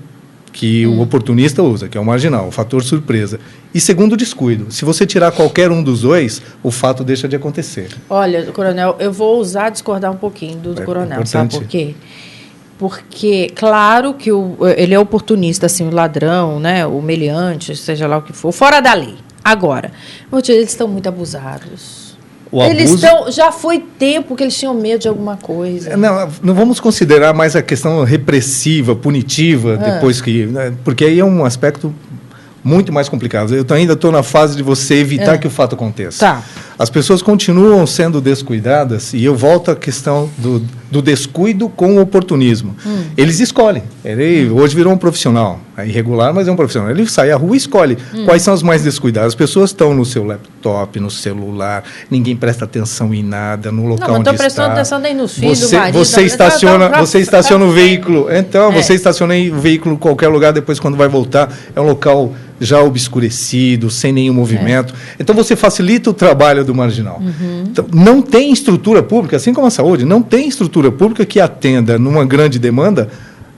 que o oportunista usa, que é o marginal, o fator surpresa. E segundo, o descuido. Se você tirar qualquer um dos dois, o fato deixa de acontecer. Olha, Coronel, eu vou ousar discordar um pouquinho do Coronel, sabe por quê? Porque, claro que ele é oportunista, assim, o ladrão, né, o meliante, seja lá o que for, fora da lei. Agora, eles estão muito abusados. Já foi tempo que eles tinham medo de alguma coisa. Não vamos considerar mais a questão repressiva, punitiva, depois que... Né, porque aí é um aspecto muito mais complicado. Eu ainda estou na fase de você evitar que o fato aconteça. Tá. As pessoas continuam sendo descuidadas, e eu volto à questão do descuido com o oportunismo. Eles escolhem. Ele hoje virou um profissional. É irregular, mas é um profissional. Ele sai à rua e escolhe quais são os mais descuidados. As pessoas estão no seu laptop, no celular, ninguém presta atenção em nada, no local onde está. Não estou prestando atenção nem nos filhos do marido. Você estaciona o veículo. Então, você estaciona o veículo em qualquer lugar, depois quando vai voltar, é um local já obscurecido, sem nenhum movimento. Então, você facilita o trabalho do marginal. Então, não tem estrutura pública, assim como a saúde, não tem estrutura pública que atenda numa grande demanda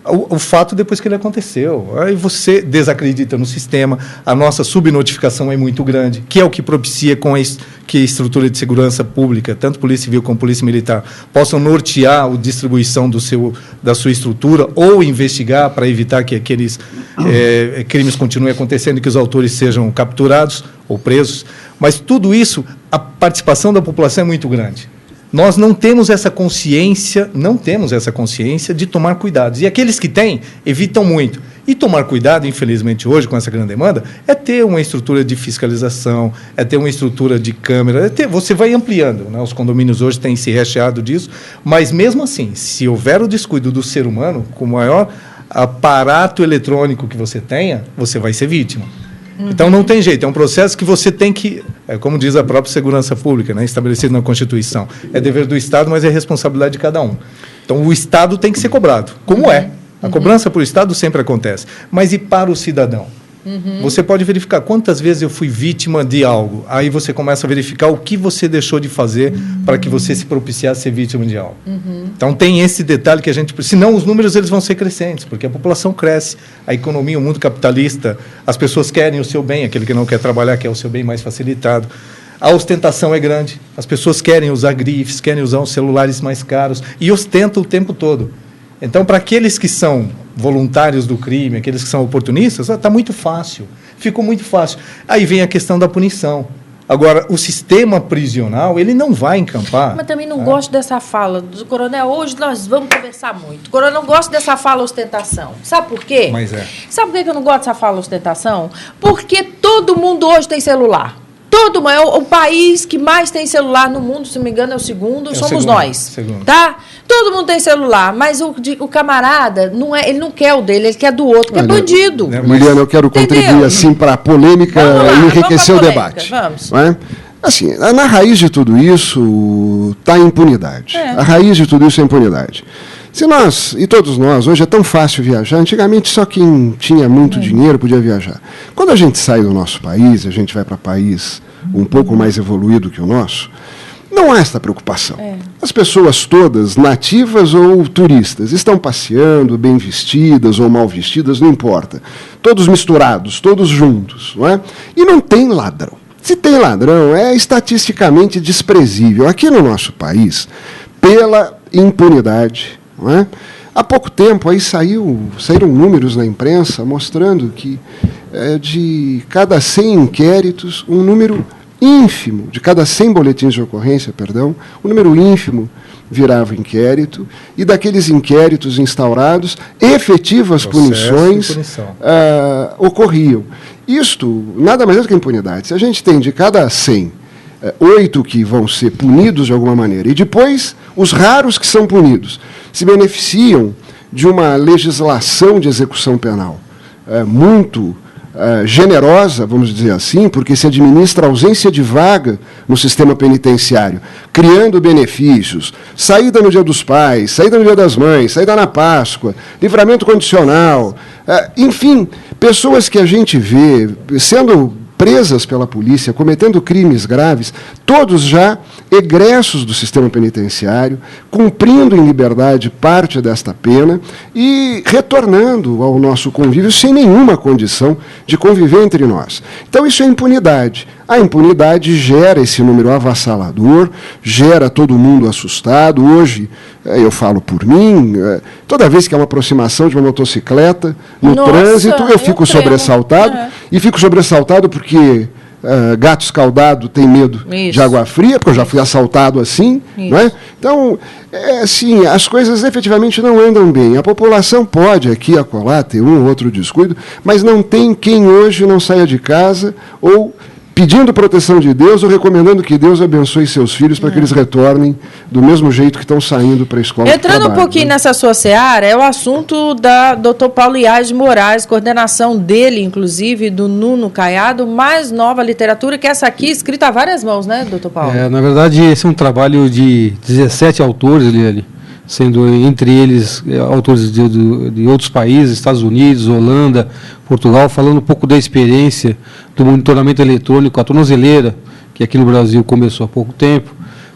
o fato depois que ele aconteceu. Aí você desacredita no sistema, a nossa subnotificação é muito grande, que é o que propicia que a estrutura de segurança pública, tanto Polícia Civil como Polícia Militar, possam nortear a distribuição da sua estrutura ou investigar para evitar que aqueles crimes continuem acontecendo e que os autores sejam capturados ou presos. Mas tudo isso, a participação da população é muito grande. Nós não temos essa consciência de tomar cuidados. E aqueles que têm, evitam muito. E tomar cuidado, infelizmente, hoje, com essa grande demanda, é ter uma estrutura de fiscalização, é ter uma estrutura de câmera, você vai ampliando, né? Os condomínios hoje têm se recheado disso, mas mesmo assim, se houver o descuido do ser humano, com o maior aparato eletrônico que você tenha, você vai ser vítima. Então, não tem jeito, é um processo que você tem que, como diz a própria segurança pública, né, estabelecido na Constituição, é dever do Estado, mas é responsabilidade de cada um. Então, o Estado tem que ser cobrado, como é. A cobrança para o Estado sempre acontece, mas e para o cidadão? Você pode verificar quantas vezes eu fui vítima de algo, aí você começa a verificar o que você deixou de fazer para que você se propiciasse ser vítima de algo. Então tem esse detalhe que a gente... Senão os números eles vão ser crescentes, porque a população cresce, a economia, o mundo capitalista, as pessoas querem o seu bem, aquele que não quer trabalhar quer o seu bem mais facilitado. A ostentação é grande, as pessoas querem usar grifes, querem usar os celulares mais caros e ostentam o tempo todo. Então, para aqueles que são voluntários do crime, aqueles que são oportunistas, está muito fácil, ficou muito fácil. Aí vem a questão da punição. Agora, o sistema prisional, ele não vai encampar. Mas também não gosto dessa fala do coronel. Hoje nós vamos conversar muito. O coronel não gosta dessa fala ostentação. Sabe por quê? Sabe por que eu não gosto dessa fala ostentação? Porque todo mundo hoje tem celular. O país que mais tem celular no mundo, se não me engano, é o segundo, somos nós. Tá? Todo mundo tem celular, mas o camarada, ele não quer o dele, ele quer do outro, que é bandido. Liliana, eu quero contribuir assim para a polêmica e enriquecer o debate. Vamos. Não é? Assim, na raiz de tudo isso está a impunidade. A raiz de tudo isso é a impunidade. Se nós, e todos nós, hoje é tão fácil viajar, antigamente só quem tinha muito dinheiro podia viajar. Quando a gente sai do nosso país, a gente vai para país um pouco mais evoluído que o nosso, não há esta preocupação. As pessoas todas, nativas ou turistas, estão passeando, bem vestidas ou mal vestidas, não importa. Todos misturados, todos juntos. Não é? E não tem ladrão. Se tem ladrão, é estatisticamente desprezível. Aqui no nosso país, pela impunidade... Não é? Há pouco tempo aí saíram números na imprensa mostrando que de cada 100 inquéritos, um número ínfimo, de cada 100 boletins de ocorrência, um número ínfimo virava inquérito, e daqueles inquéritos instaurados, efetivas punições ocorriam. Isto nada mais é do que impunidade. Se a gente tem de cada 100, 8 que vão ser punidos de alguma maneira, e depois os raros que são punidos se beneficiam de uma legislação de execução penal muito generosa, vamos dizer assim, porque se administra a ausência de vaga no sistema penitenciário, criando benefícios, saída no Dia dos Pais, saída no Dia das Mães, saída na Páscoa, livramento condicional, enfim, pessoas que a gente vê sendo presas pela polícia, cometendo crimes graves, todos já egressos do sistema penitenciário, cumprindo em liberdade parte desta pena e retornando ao nosso convívio sem nenhuma condição de conviver entre nós. Então, isso é impunidade. A impunidade gera esse número avassalador, gera todo mundo assustado. Hoje, eu falo por mim, toda vez que há uma aproximação de uma motocicleta no trânsito, eu fico sobressaltado. E fico sobressaltado porque gato escaldado tem medo de água fria, porque eu já fui assaltado assim. Não é? Então, assim, as coisas efetivamente não andam bem. A população pode aqui e acolá ter um ou outro descuido, mas não tem quem hoje não saia de casa ou... pedindo proteção de Deus ou recomendando que Deus abençoe seus filhos para que eles retornem do mesmo jeito que estão saindo para a escola. Entrando um pouquinho nessa sua seara, é o assunto da Dr. Paulo Iaz de Moraes, coordenação dele, inclusive, do Nuno Caiado, mais nova literatura, que essa aqui escrita a várias mãos, né, Dr. Paulo? Na verdade, esse é um trabalho de 17 autores, Eliane, sendo entre eles autores de outros países, Estados Unidos, Holanda, Portugal, falando um pouco da experiência do monitoramento eletrônico, a tornozeleira, que aqui no Brasil começou há pouco tempo,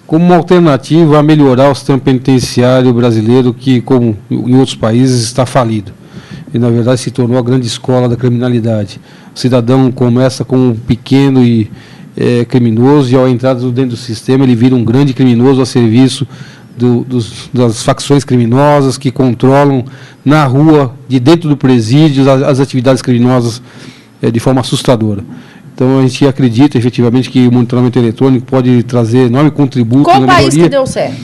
como uma alternativa a melhorar o sistema penitenciário brasileiro, que, como em outros países, está falido. E, na verdade, se tornou a grande escola da criminalidade. O cidadão começa com um pequeno e criminoso, e ao entrar dentro do sistema, ele vira um grande criminoso a serviço das facções criminosas que controlam na rua, de dentro do presídio, as atividades criminosas de forma assustadora. Então, a gente acredita efetivamente que o monitoramento eletrônico pode trazer enorme contributo. Qual país que deu certo?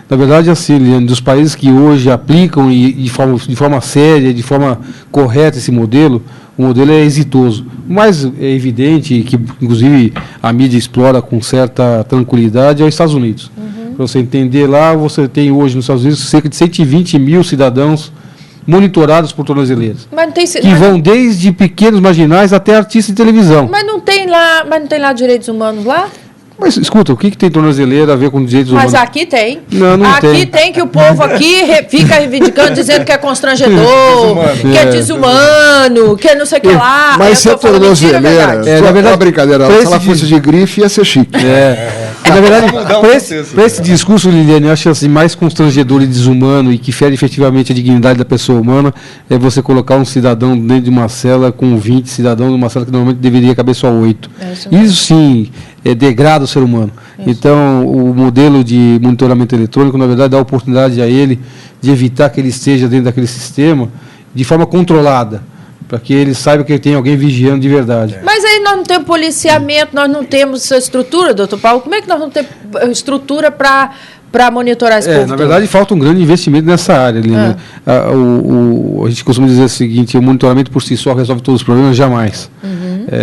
Na verdade, assim, Liane, dos países que hoje aplicam de forma séria, de forma correta esse modelo, o modelo é exitoso. O mais evidente, que inclusive a mídia explora com certa tranquilidade, é os Estados Unidos. Para você entender lá, você tem hoje nos Estados Unidos cerca de 120 mil cidadãos monitorados por tornozeleiras. Que vão desde pequenos marginais até artistas de televisão. Mas não tem lá direitos humanos lá? Mas escuta, o que tem tornozeleira a ver com direitos humanos? Mas aqui tem. Não aqui tem. Aqui tem que o povo aqui fica reivindicando, dizendo que é constrangedor, que é desumano, que é não sei o que lá. Mas se a tornozeleira, na verdade, brincadeira, se ela fosse de grife, ia ser chique. Na verdade, para esse discurso, Liliane, eu acho assim, mais constrangedor e desumano e que fere efetivamente a dignidade da pessoa humana é você colocar um cidadão dentro de uma cela com 20 cidadãos numa cela que normalmente deveria caber só 8. Isso sim degrada o ser humano. Isso. Então, o modelo de monitoramento eletrônico, na verdade, dá a oportunidade a ele de evitar que ele esteja dentro daquele sistema de forma controlada, para que ele saiba que tem alguém vigiando de verdade. Mas aí nós não temos policiamento, nós não temos essa estrutura, doutor Paulo. Como é que nós vamos ter estrutura para monitorar esse povo? Na verdade, falta um grande investimento nessa área. Né? A gente costuma dizer o seguinte, o monitoramento por si só resolve todos os problemas? Jamais.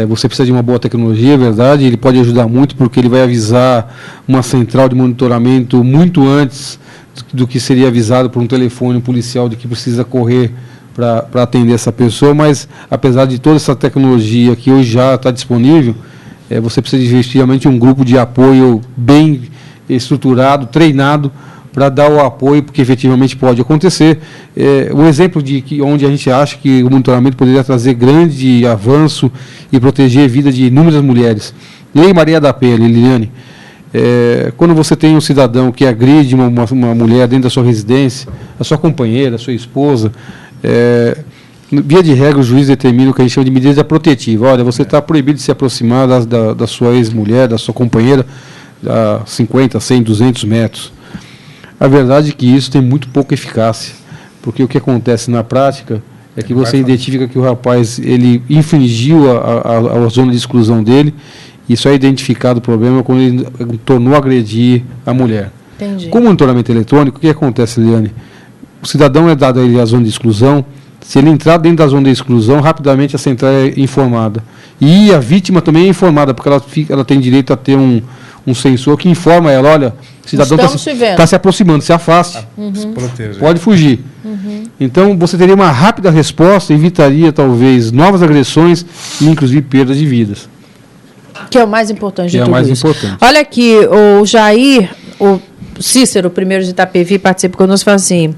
Você precisa de uma boa tecnologia, é verdade, ele pode ajudar muito porque ele vai avisar uma central de monitoramento muito antes do que seria avisado por um telefone policial de que precisa correr para atender essa pessoa, mas apesar de toda essa tecnologia que hoje já está disponível, você precisa de investir realmente em um grupo de apoio bem estruturado, treinado, para dar o apoio, porque efetivamente pode acontecer. Um exemplo de onde a gente acha que o monitoramento poderia trazer grande avanço e proteger a vida de inúmeras mulheres. Lei Maria da Penha, Liliane, quando você tem um cidadão que agride uma mulher dentro da sua residência, a sua companheira, a sua esposa, via de regra o juiz determina o que a gente chama de medida protetiva. Olha, você está proibido de se aproximar da sua ex-mulher, da sua companheira, a 50, 100, 200 metros. A verdade é que isso tem muito pouca eficácia, porque o que acontece na prática é que você identifica que o rapaz ele infringiu a zona de exclusão dele, e só é identificado o problema quando ele tornou a agredir a mulher. Entendi. Com o monitoramento eletrônico, o que acontece, Eliane? O cidadão é dado a ele a zona de exclusão. Se ele entrar dentro da zona de exclusão, rapidamente a central é informada. E a vítima também é informada, porque ela tem direito a ter um sensor que informa ela, olha, o cidadão está se aproximando, se afaste, pode fugir. Então, você teria uma rápida resposta, evitaria talvez novas agressões e inclusive perdas de vidas. Que é o mais importante de tudo isso. Importante. Olha aqui, o Jair, o Cícero, o primeiro de Itapevi, participa conosco e fala assim,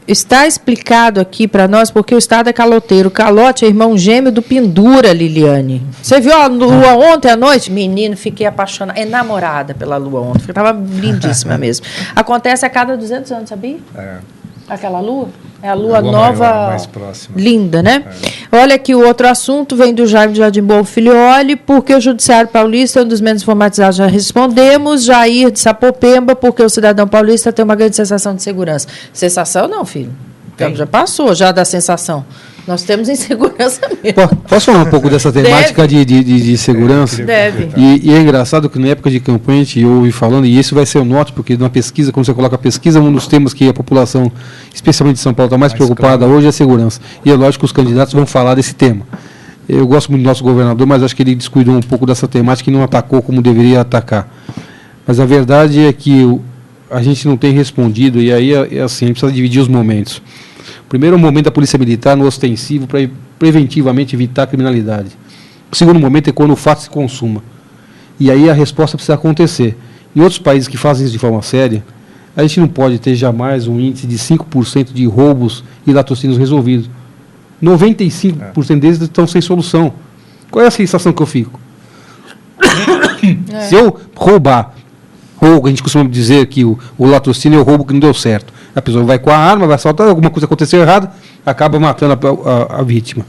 está explicado aqui para nós porque o Estado é caloteiro. Calote é irmão gêmeo do Pendura, Liliane. Você viu a lua ontem à noite? Menino, fiquei apaixonada, enamorada pela lua ontem. Estava lindíssima mesmo. Acontece a cada 200 anos, sabia? Aquela lua? É a lua nova, maior, mais próxima. Linda, né? Olha aqui, o outro assunto vem do Jaime de Jardim Bom Filioli, porque o Judiciário Paulista é um dos menos informatizados, já respondemos. Jair de Sapopemba, porque o cidadão paulista tem uma grande sensação de segurança. Sensação não, filho. Já passou já da sensação. Nós temos insegurança mesmo. Posso falar um pouco dessa temática de segurança? Deve. E é engraçado que na época de campanha a gente ouve falando, e isso vai ser o norte, porque na pesquisa, quando você coloca a pesquisa, um dos temas que a população, especialmente de São Paulo, está mais preocupada hoje é a segurança. E é lógico que os candidatos vão falar desse tema. Eu gosto muito do nosso governador, mas acho que ele descuidou um pouco dessa temática e não atacou como deveria atacar. Mas a verdade é que a gente não tem respondido, e aí é assim, a gente precisa dividir os momentos. O primeiro momento da Polícia Militar no ostensivo para preventivamente evitar a criminalidade. O segundo momento é quando o fato se consuma. E aí a resposta precisa acontecer. Em outros países que fazem isso de forma séria, a gente não pode ter jamais um índice de 5% de roubos e latrocínios resolvidos. 95% deles estão sem solução. Qual é a sensação que eu fico? Se eu roubar, ou a gente costuma dizer que o latrocínio é o roubo que não deu certo. A pessoa vai com a arma, vai assaltar, alguma coisa aconteceu errada, acaba matando a vítima.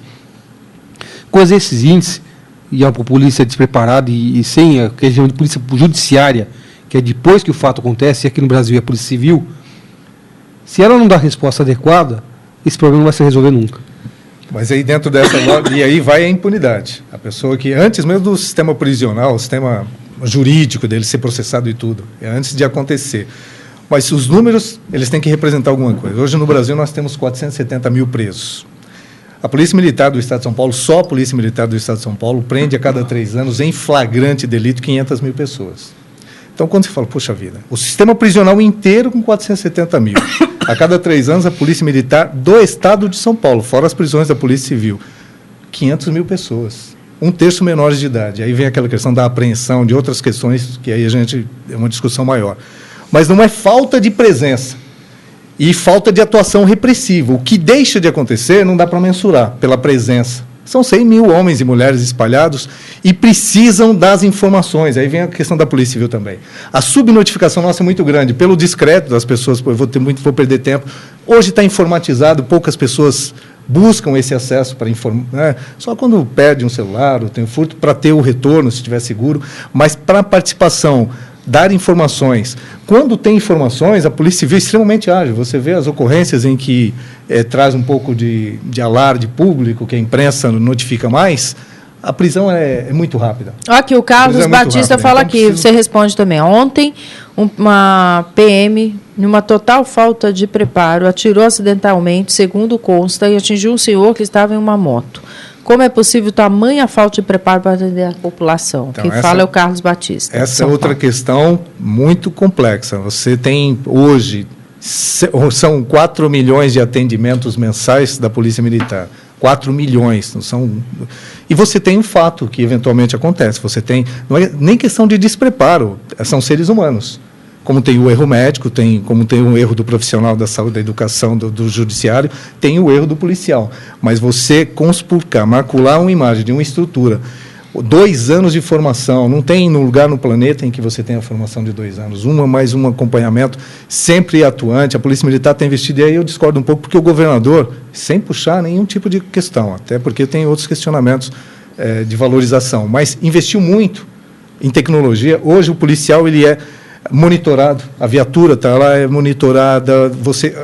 Com esses índices, e a polícia despreparada e sem a questão de polícia judiciária, que é depois que o fato acontece, e aqui no Brasil é a Polícia Civil, se ela não dá a resposta adequada, esse problema não vai se resolver nunca. Mas aí dentro dessa... e aí vai a impunidade. A pessoa que, antes mesmo do sistema prisional, o sistema jurídico dele ser processado e tudo, é antes de acontecer. Mas os números, eles têm que representar alguma coisa. Hoje no Brasil nós temos 470 mil presos. A Polícia Militar do Estado de São Paulo, só a Polícia Militar do Estado de São Paulo, prende a cada 3 anos, em flagrante delito, 500 mil pessoas. Então, quando você fala, poxa vida, o sistema prisional inteiro com 470 mil. A cada 3 anos, a Polícia Militar do Estado de São Paulo, fora as prisões da Polícia Civil, 500 mil pessoas. 1/3 menores de idade. Aí vem aquela questão da apreensão, de outras questões, que aí a gente é uma discussão maior. Mas não é falta de presença e falta de atuação repressiva. O que deixa de acontecer não dá para mensurar pela presença. São 100 mil homens e mulheres espalhados e precisam das informações. Aí vem a questão da Polícia Civil também. A subnotificação nossa é muito grande, pelo discreto das pessoas, eu vou perder tempo. Hoje está informatizado, poucas pessoas buscam esse acesso para informar, né? Só quando perde um celular ou tem um furto, para ter o retorno, se estiver seguro, mas para a participação, dar informações. Quando tem informações, a Polícia Civil é extremamente ágil. Você vê as ocorrências em que traz um pouco de alarde público, que a imprensa notifica mais, a prisão é muito rápida. Aqui, o Carlos Batista fala então, aqui, você responde também. Ontem, uma PM, numa total falta de preparo, atirou acidentalmente, segundo consta, e atingiu um senhor que estava em uma moto. Como é possível tamanha falta de preparo para atender a população? Então, quem fala é o Carlos Batista. Essa é outra questão muito complexa. Você tem hoje, são 4 milhões de atendimentos mensais da Polícia Militar. 4 milhões. Não são... E você tem um fato que eventualmente acontece. Você tem, não é nem questão de despreparo, são seres humanos. Como tem o erro médico, como tem o erro do profissional da saúde, da educação, do judiciário, tem o erro do policial. Mas você conspurcar, macular uma imagem de uma estrutura, 2 anos de formação, não tem lugar no planeta em que você tenha formação de 2 anos, mais um acompanhamento sempre atuante. A Polícia Militar tem investido, e aí eu discordo um pouco, porque o governador, sem puxar nenhum tipo de questão, até porque tem outros questionamentos de valorização, mas investiu muito em tecnologia. Hoje o policial ele é monitorado, a viatura está lá, é monitorada.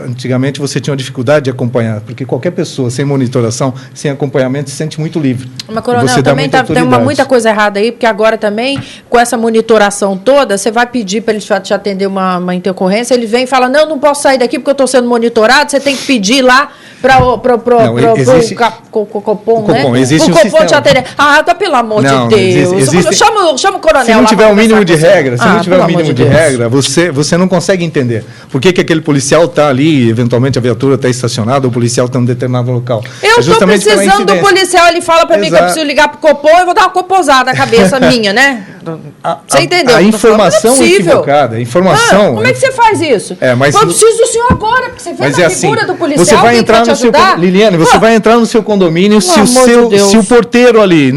Antigamente você tinha uma dificuldade de acompanhar, porque qualquer pessoa sem monitoração, sem acompanhamento, se sente muito livre. Mas, coronel, também tem muita coisa errada aí, porque agora também, com essa monitoração toda, você vai pedir para ele te atender uma intercorrência, ele vem e fala, não posso sair daqui porque eu estou sendo monitorado, você tem que pedir lá para o Copom, né? Existe o Copom te atender. Tá, pelo amor de Deus. Chama o coronel. Se não tiver o mínimo de regra, regra, você não consegue entender. Por que aquele policial está ali, eventualmente a viatura está estacionada, o policial está em um determinado local. Eu estou precisando do policial, ele fala para mim que eu preciso ligar para o Copom, eu vou dar uma coposada na cabeça minha, né? Você entendeu? A informação é equivocada. Como é que você faz isso? Eu preciso do senhor agora, porque você vê a figura do policial, você vai entrar no seu Liliane, você vai entrar no seu condomínio, se o porteiro ali,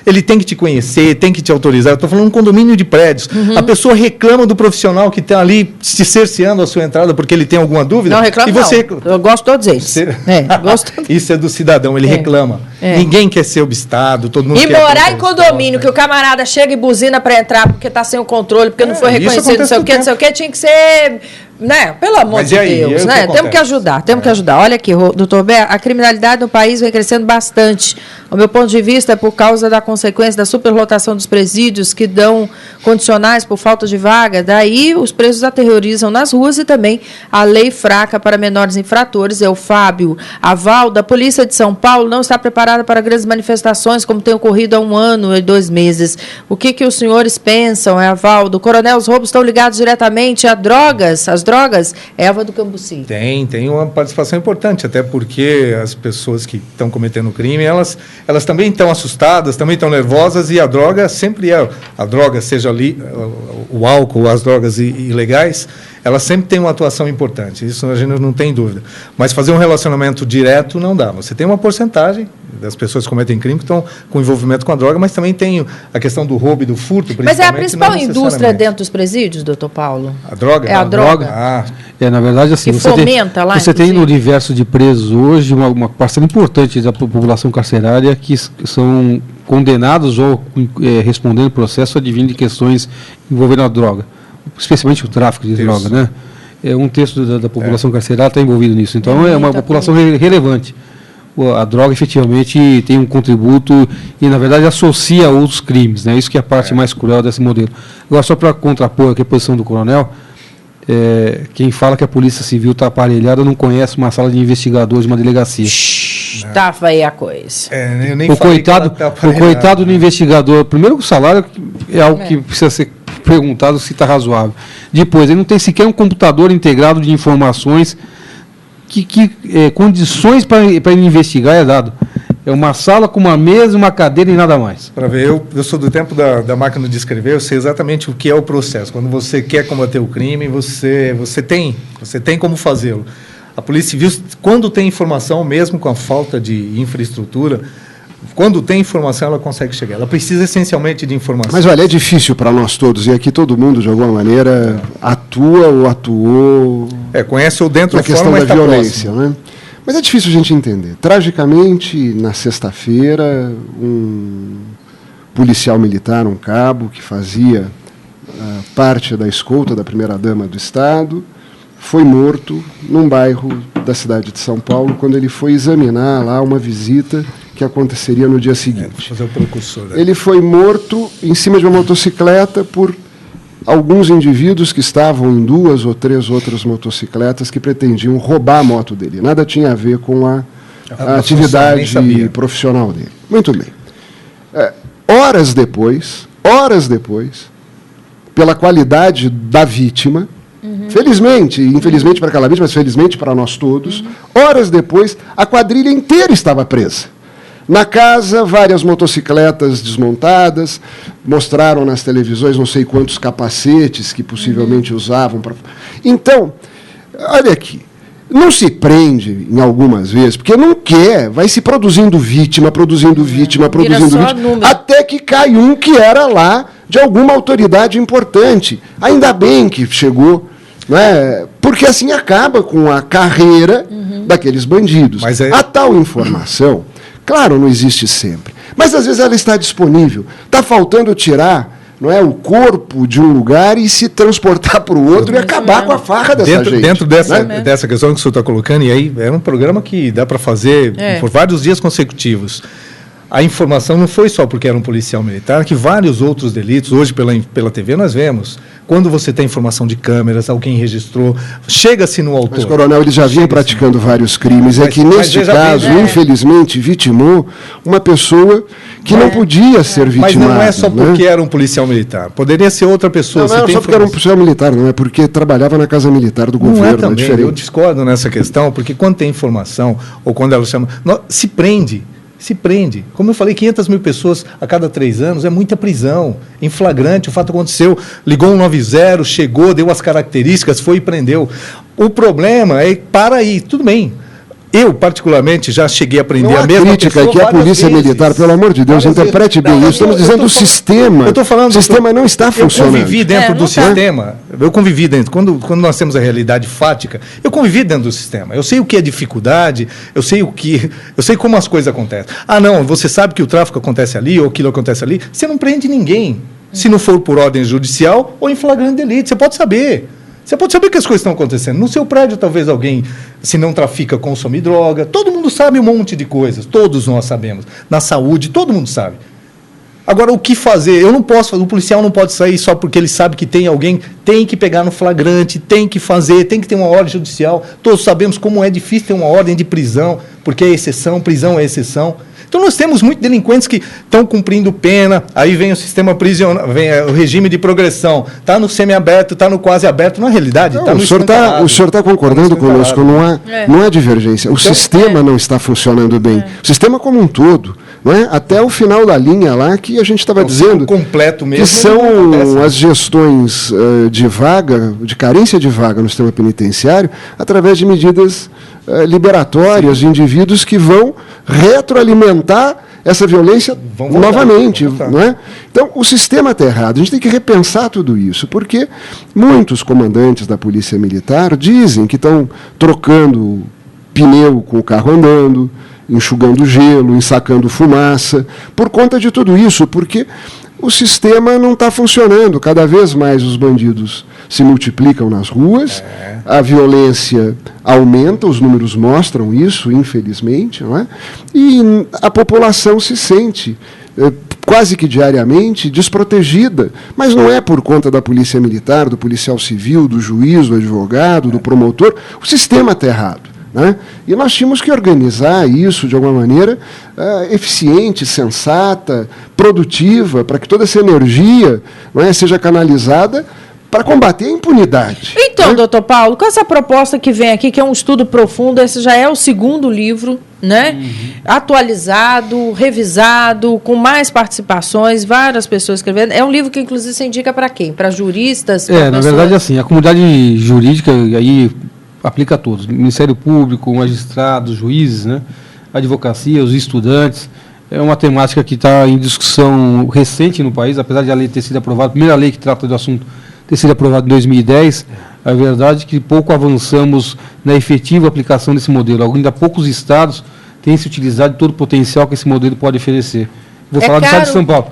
ele tem que te conhecer, tem que te autorizar. Eu estou falando de um condomínio de prédios. A pessoa reclama do profissional que está ali se cerceando a sua entrada porque ele tem alguma dúvida. Não, reclama não. Eu gosto de todos eles. Isso é do cidadão, ele reclama. Ninguém quer ser obstado, todo mundo quer. E morar em condomínio, que o camarada chega e buzina para entrar porque está sem o controle, porque não foi reconhecido, não sei o quê, tinha que ser Né? Pelo amor de Deus, né? Temos que ajudar. Olha aqui, doutor Bé, a criminalidade no país vem crescendo bastante. O meu ponto de vista é por causa da consequência da superlotação dos presídios, que dão condicionais por falta de vaga. Daí os presos aterrorizam nas ruas e também a lei fraca para menores infratores. É o Fábio Avaldo. A Polícia de São Paulo não está preparada para grandes manifestações, como tem ocorrido há 1 ano e 2 meses. O que os senhores pensam, Avaldo? Coronel, os roubos estão ligados diretamente a drogas? As drogas, Eva do Cambuci. Tem uma participação importante, até porque as pessoas que estão cometendo crime, elas também estão assustadas, também estão nervosas, e a droga sempre a droga, seja ali o álcool, as drogas ilegais, ela sempre tem uma atuação importante, isso a gente não tem dúvida. Mas fazer um relacionamento direto não dá. Você tem uma porcentagem das pessoas que cometem crime que estão com envolvimento com a droga, mas também tem a questão do roubo e do furto, principalmente. Mas é a principal indústria dentro dos presídios, doutor Paulo? A droga? É a droga. Na verdade, assim, você tem no universo de presos hoje uma parcela importante da população carcerária que são condenados ou respondendo processo advindo de questões envolvendo a droga, especialmente o tráfico de droga, né? Um terço da população carcerária está envolvido nisso. Então, é uma população relevante. A droga, efetivamente, tem um contributo e, na verdade, associa a outros crimes, né? Isso que é a parte mais cruel desse modelo. Agora, só para contrapor aqui a posição do coronel, quem fala que a Polícia Civil está aparelhada não conhece uma sala de investigadores de uma delegacia. Estava aí a coisa. Eu nem o coitado do investigador, primeiro, o salário é algo que precisa ser perguntado se está razoável. Depois, ele não tem sequer um computador integrado de informações que condições para ele investigar é dado. É uma sala com uma mesa, uma cadeira e nada mais. Para ver, eu sou do tempo da máquina de escrever, eu sei exatamente o que é o processo. Quando você quer combater o crime, você tem como fazê-lo. A Polícia Civil, quando tem informação, mesmo com a falta de infraestrutura, quando tem informação, ela consegue chegar. Ela precisa essencialmente de informação. Mas, olha, é difícil para nós todos, e aqui todo mundo, de alguma maneira, atua ou atuou... conhece ou dentro da questão da violência, né? Mas é difícil a gente entender. Tragicamente, na sexta-feira, um policial militar, um cabo, que fazia parte da escolta da primeira-dama do Estado, foi morto num bairro da cidade de São Paulo, quando ele foi examinar lá uma visita que aconteceria no dia seguinte. Fazer o precursor, Ele foi morto em cima de uma motocicleta por alguns indivíduos que estavam em 2 ou 3 outras motocicletas que pretendiam roubar a moto dele. Nada tinha a ver com a atividade profissional dele. Muito bem. Horas depois, pela qualidade da vítima, felizmente, infelizmente para aquela vítima, mas felizmente para nós todos, horas depois, a quadrilha inteira estava presa. Na casa, várias motocicletas desmontadas, mostraram nas televisões não sei quantos capacetes que possivelmente usavam para... Então, olha aqui, não se prende em algumas vezes, porque não quer, vai se produzindo vítima, até que cai um que era lá de alguma autoridade importante. Ainda bem que chegou, né? Porque assim acaba com a carreira daqueles bandidos. Mas a tal informação... Claro, não existe sempre, mas às vezes ela está disponível. Está faltando tirar, não é, o corpo de um lugar e se transportar para o outro e acabar com a farra dessa gente. Dentro dessa questão que o senhor está colocando, e aí é um programa que dá para fazer por vários dias consecutivos. A informação não foi só porque era um policial militar, que vários outros delitos, hoje pela TV nós vemos, quando você tem informação de câmeras, alguém registrou, chega-se no autor. Mas, coronel, ele já vinha praticando vários crimes, é que neste caso, infelizmente, vitimou uma pessoa que não podia ser vitimada. Mas não é só porque era um policial militar, poderia ser outra pessoa. Não é só porque era um policial militar, não é porque trabalhava na Casa Militar do governo. Não é também, eu discordo nessa questão, porque quando tem informação, ou quando ela chama, se prende. Como eu falei, 500 mil pessoas a cada 3 anos é muita prisão, em flagrante, o fato aconteceu, ligou 190, chegou, deu as características, foi e prendeu. O problema é, para aí, tudo bem. Eu, particularmente, já cheguei a prender a mesma crítica pessoa que a Polícia Militar, pelo amor de Deus, interprete bem isso. Estamos dizendo o sistema. O sistema não está funcionando. Eu convivi dentro do sistema. Eu convivi dentro. Quando nós temos a realidade fática, eu convivi dentro do sistema. Eu sei o que é dificuldade, eu sei como as coisas acontecem. Não, você sabe que o tráfico acontece ali, ou aquilo acontece ali. Você não prende ninguém. Se não for por ordem judicial ou em flagrante delito, você pode saber. Você pode saber que as coisas estão acontecendo. No seu prédio, talvez alguém, se não trafica, consome droga. Todo mundo sabe um monte de coisas. Todos nós sabemos. Na saúde, todo mundo sabe. Agora, o que fazer? O policial não pode sair só porque ele sabe que tem alguém, tem que pegar no flagrante, tem que fazer, tem que ter uma ordem judicial. Todos sabemos como é difícil ter uma ordem de prisão, porque é exceção, prisão é exceção. Então, nós temos muitos delinquentes que estão cumprindo pena, aí vem o sistema prisional, vem o regime de progressão, está no semiaberto, está no quase aberto, na realidade está no o senhor está concordando conosco, não há divergência. O sistema não está funcionando bem. O sistema como um todo. Não é? Até o final da linha lá que a gente estava dizendo completo mesmo, que são as gestões de vaga, de carência de vaga no sistema penitenciário, através de medidas liberatórias de indivíduos que vão retroalimentar essa violência novamente. Não é? Então, o sistema está errado. A gente tem que repensar tudo isso, porque muitos comandantes da Polícia Militar dizem que estão trocando pneu com o carro andando, enxugando gelo, ensacando fumaça, por conta de tudo isso, porque o sistema não está funcionando. Cada vez mais os bandidos se multiplicam nas ruas, a violência aumenta, os números mostram isso, infelizmente, não é? E a população se sente quase que diariamente desprotegida, mas não é por conta da polícia militar, do policial civil, do juiz, do advogado, do promotor. O sistema está errado. Né? E nós tínhamos que organizar isso de alguma maneira eficiente, sensata, produtiva, para que toda essa energia, não é, seja canalizada para combater a impunidade. Então, né? doutor Paulo, com essa proposta que vem aqui, que é um estudo profundo, esse já é o segundo livro, né? Atualizado, revisado, com mais participações, várias pessoas escrevendo. É um livro que, inclusive, você indica para quem? Para juristas? Na verdade, assim, a comunidade jurídica aí aplica a todos, Ministério Público, magistrados, juízes, né, advocacia, os estudantes. É uma temática que está em discussão recente no país, apesar de a lei ter sido aprovada, a primeira lei que trata do assunto ter sido aprovada em 2010, a verdade é que pouco avançamos na efetiva aplicação desse modelo. Ainda poucos estados têm se utilizado de todo o potencial que esse modelo pode oferecer. Vou falar do estado de São Paulo.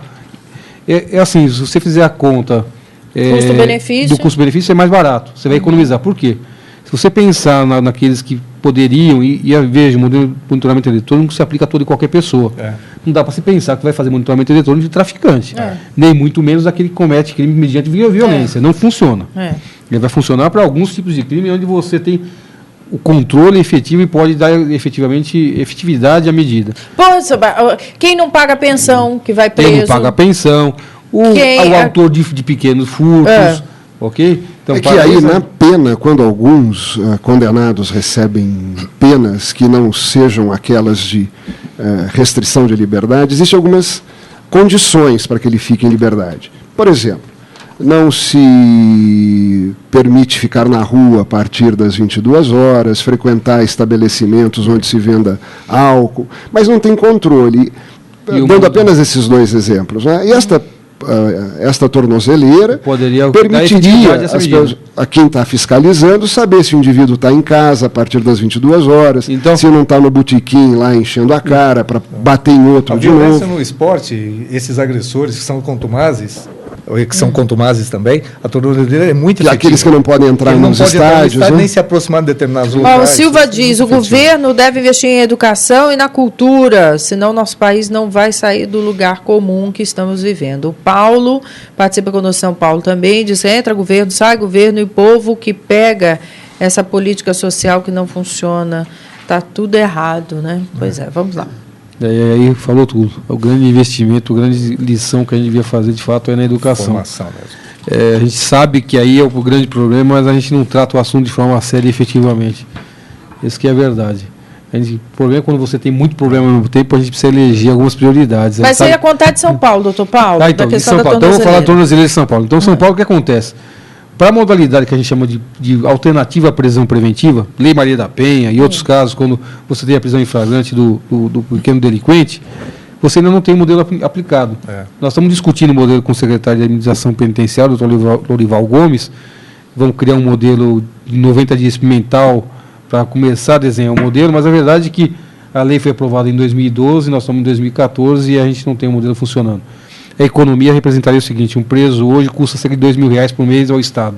É assim, se você fizer a conta do custo-benefício, é mais barato, você vai economizar. Por quê? Se você pensar naqueles que poderiam, e veja, o modelo de monitoramento eletrônico se aplica a toda e qualquer pessoa. Não dá para se pensar que vai fazer monitoramento eletrônico de traficante, nem muito menos daquele que comete crime mediante violência. Não funciona. Ele vai funcionar para alguns tipos de crime onde você tem o controle efetivo e pode dar efetividade à medida. Poxa, quem não paga pensão, que vai preso. Quem não paga pensão, o autor de pequenos furtos, ok? Então, que aí, na pena, quando alguns condenados recebem penas que não sejam aquelas de restrição de liberdade, existem algumas condições para que ele fique em liberdade. Por exemplo, não se permite ficar na rua a partir das 22 horas, frequentar estabelecimentos onde se venda álcool, mas não tem controle. Dando apenas esses dois exemplos. Né? E esta tornozeleira permitiria a quem está fiscalizando saber se o indivíduo está em casa a partir das 22 horas, então, se não está no botequim lá enchendo a cara para bater em outro de novo. A violência no esporte, esses agressores que são contumazes, que são contumazes também, a tornozeleira é muito efetiva. E aqueles que não podem entrar nos estádios, nem se aproximar de determinados lugares. Paulo Silva diz, o governo deve investir em educação e na cultura, senão nosso país não vai sair do lugar comum que estamos vivendo. O Paulo participa conosco, São Paulo também, diz, entra governo, sai governo e o povo que pega essa política social que não funciona, está tudo errado, né? Pois é, vamos lá. Aí falou tudo. O grande investimento, a grande lição que a gente devia fazer, de fato, é na educação. Formação mesmo. A gente sabe que aí é o grande problema, mas a gente não trata o assunto de forma séria efetivamente. Isso que é a verdade. O problema é quando você tem muito problema ao mesmo tempo, a gente precisa eleger algumas prioridades. Mas você ia contar de São Paulo, doutor Paulo? Então, de São Paulo. Então, eu vou falar da tornozeleira de São Paulo. Então, São Paulo, o que acontece? Para a modalidade que a gente chama de alternativa à prisão preventiva, Lei Maria da Penha e outros casos, quando você tem a prisão em flagrante do pequeno delinquente, você ainda não tem o modelo aplicado. Nós estamos discutindo o modelo com o secretário de Administração Penitenciária, o doutor Lorival Gomes. Vamos criar um modelo de 90 dias experimental para começar a desenhar o modelo, mas a verdade é que a lei foi aprovada em 2012, nós estamos em 2014 e a gente não tem o modelo funcionando. A economia representaria o seguinte, um preso hoje custa cerca de R$2.000 por mês ao Estado.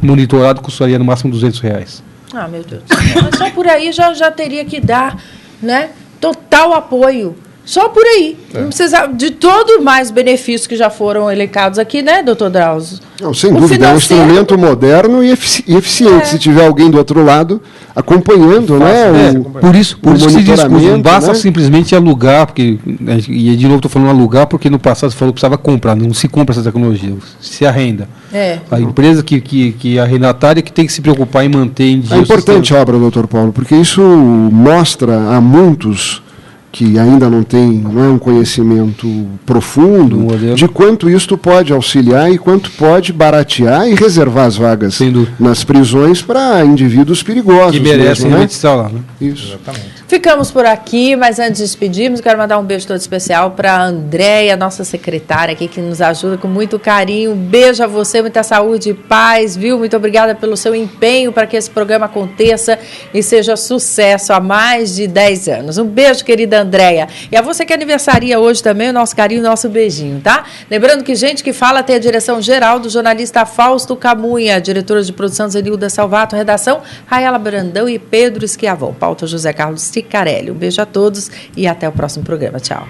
monitorado custaria no máximo R$200. Ah, meu Deus. Mas só por aí já teria que dar, né, total apoio. Só por aí. Não precisa de todo mais benefícios que já foram elencados aqui, né, doutor Drauzio? Não, sem dúvida, é um instrumento moderno e eficiente. Se tiver alguém do outro lado acompanhando, né? Por isso que se discute, não basta simplesmente alugar, porque, e de novo estou falando alugar, porque no passado você falou que precisava comprar, não se compra essa tecnologia, se arrenda. A empresa que é arrendatária que tem que se preocupar em manter em dia. É importante a obra, doutor Paulo, porque isso mostra a muitos que ainda não é um conhecimento profundo de quanto isto pode auxiliar e quanto pode baratear e reservar as vagas nas prisões para indivíduos perigosos. Que merecem realmente estar lá, né? Isso. Exatamente. Ficamos por aqui, mas antes de despedirmos, quero mandar um beijo todo especial para a Andréia, nossa secretária aqui, que nos ajuda com muito carinho. Um beijo a você, muita saúde e paz, viu? Muito obrigada pelo seu empenho para que esse programa aconteça e seja sucesso há mais de 10 anos. Um beijo, querida Andréia. E a você que aniversaria hoje também, o nosso carinho, o nosso beijinho, tá? Lembrando que Gente que Fala tem a direção geral do jornalista Fausto Camunha, diretora de produção Zenilda Salvato, redação Rayala Brandão e Pedro Esquiavon. Pauta José Carlos Ticarelli. Um beijo a todos e até o próximo programa. Tchau.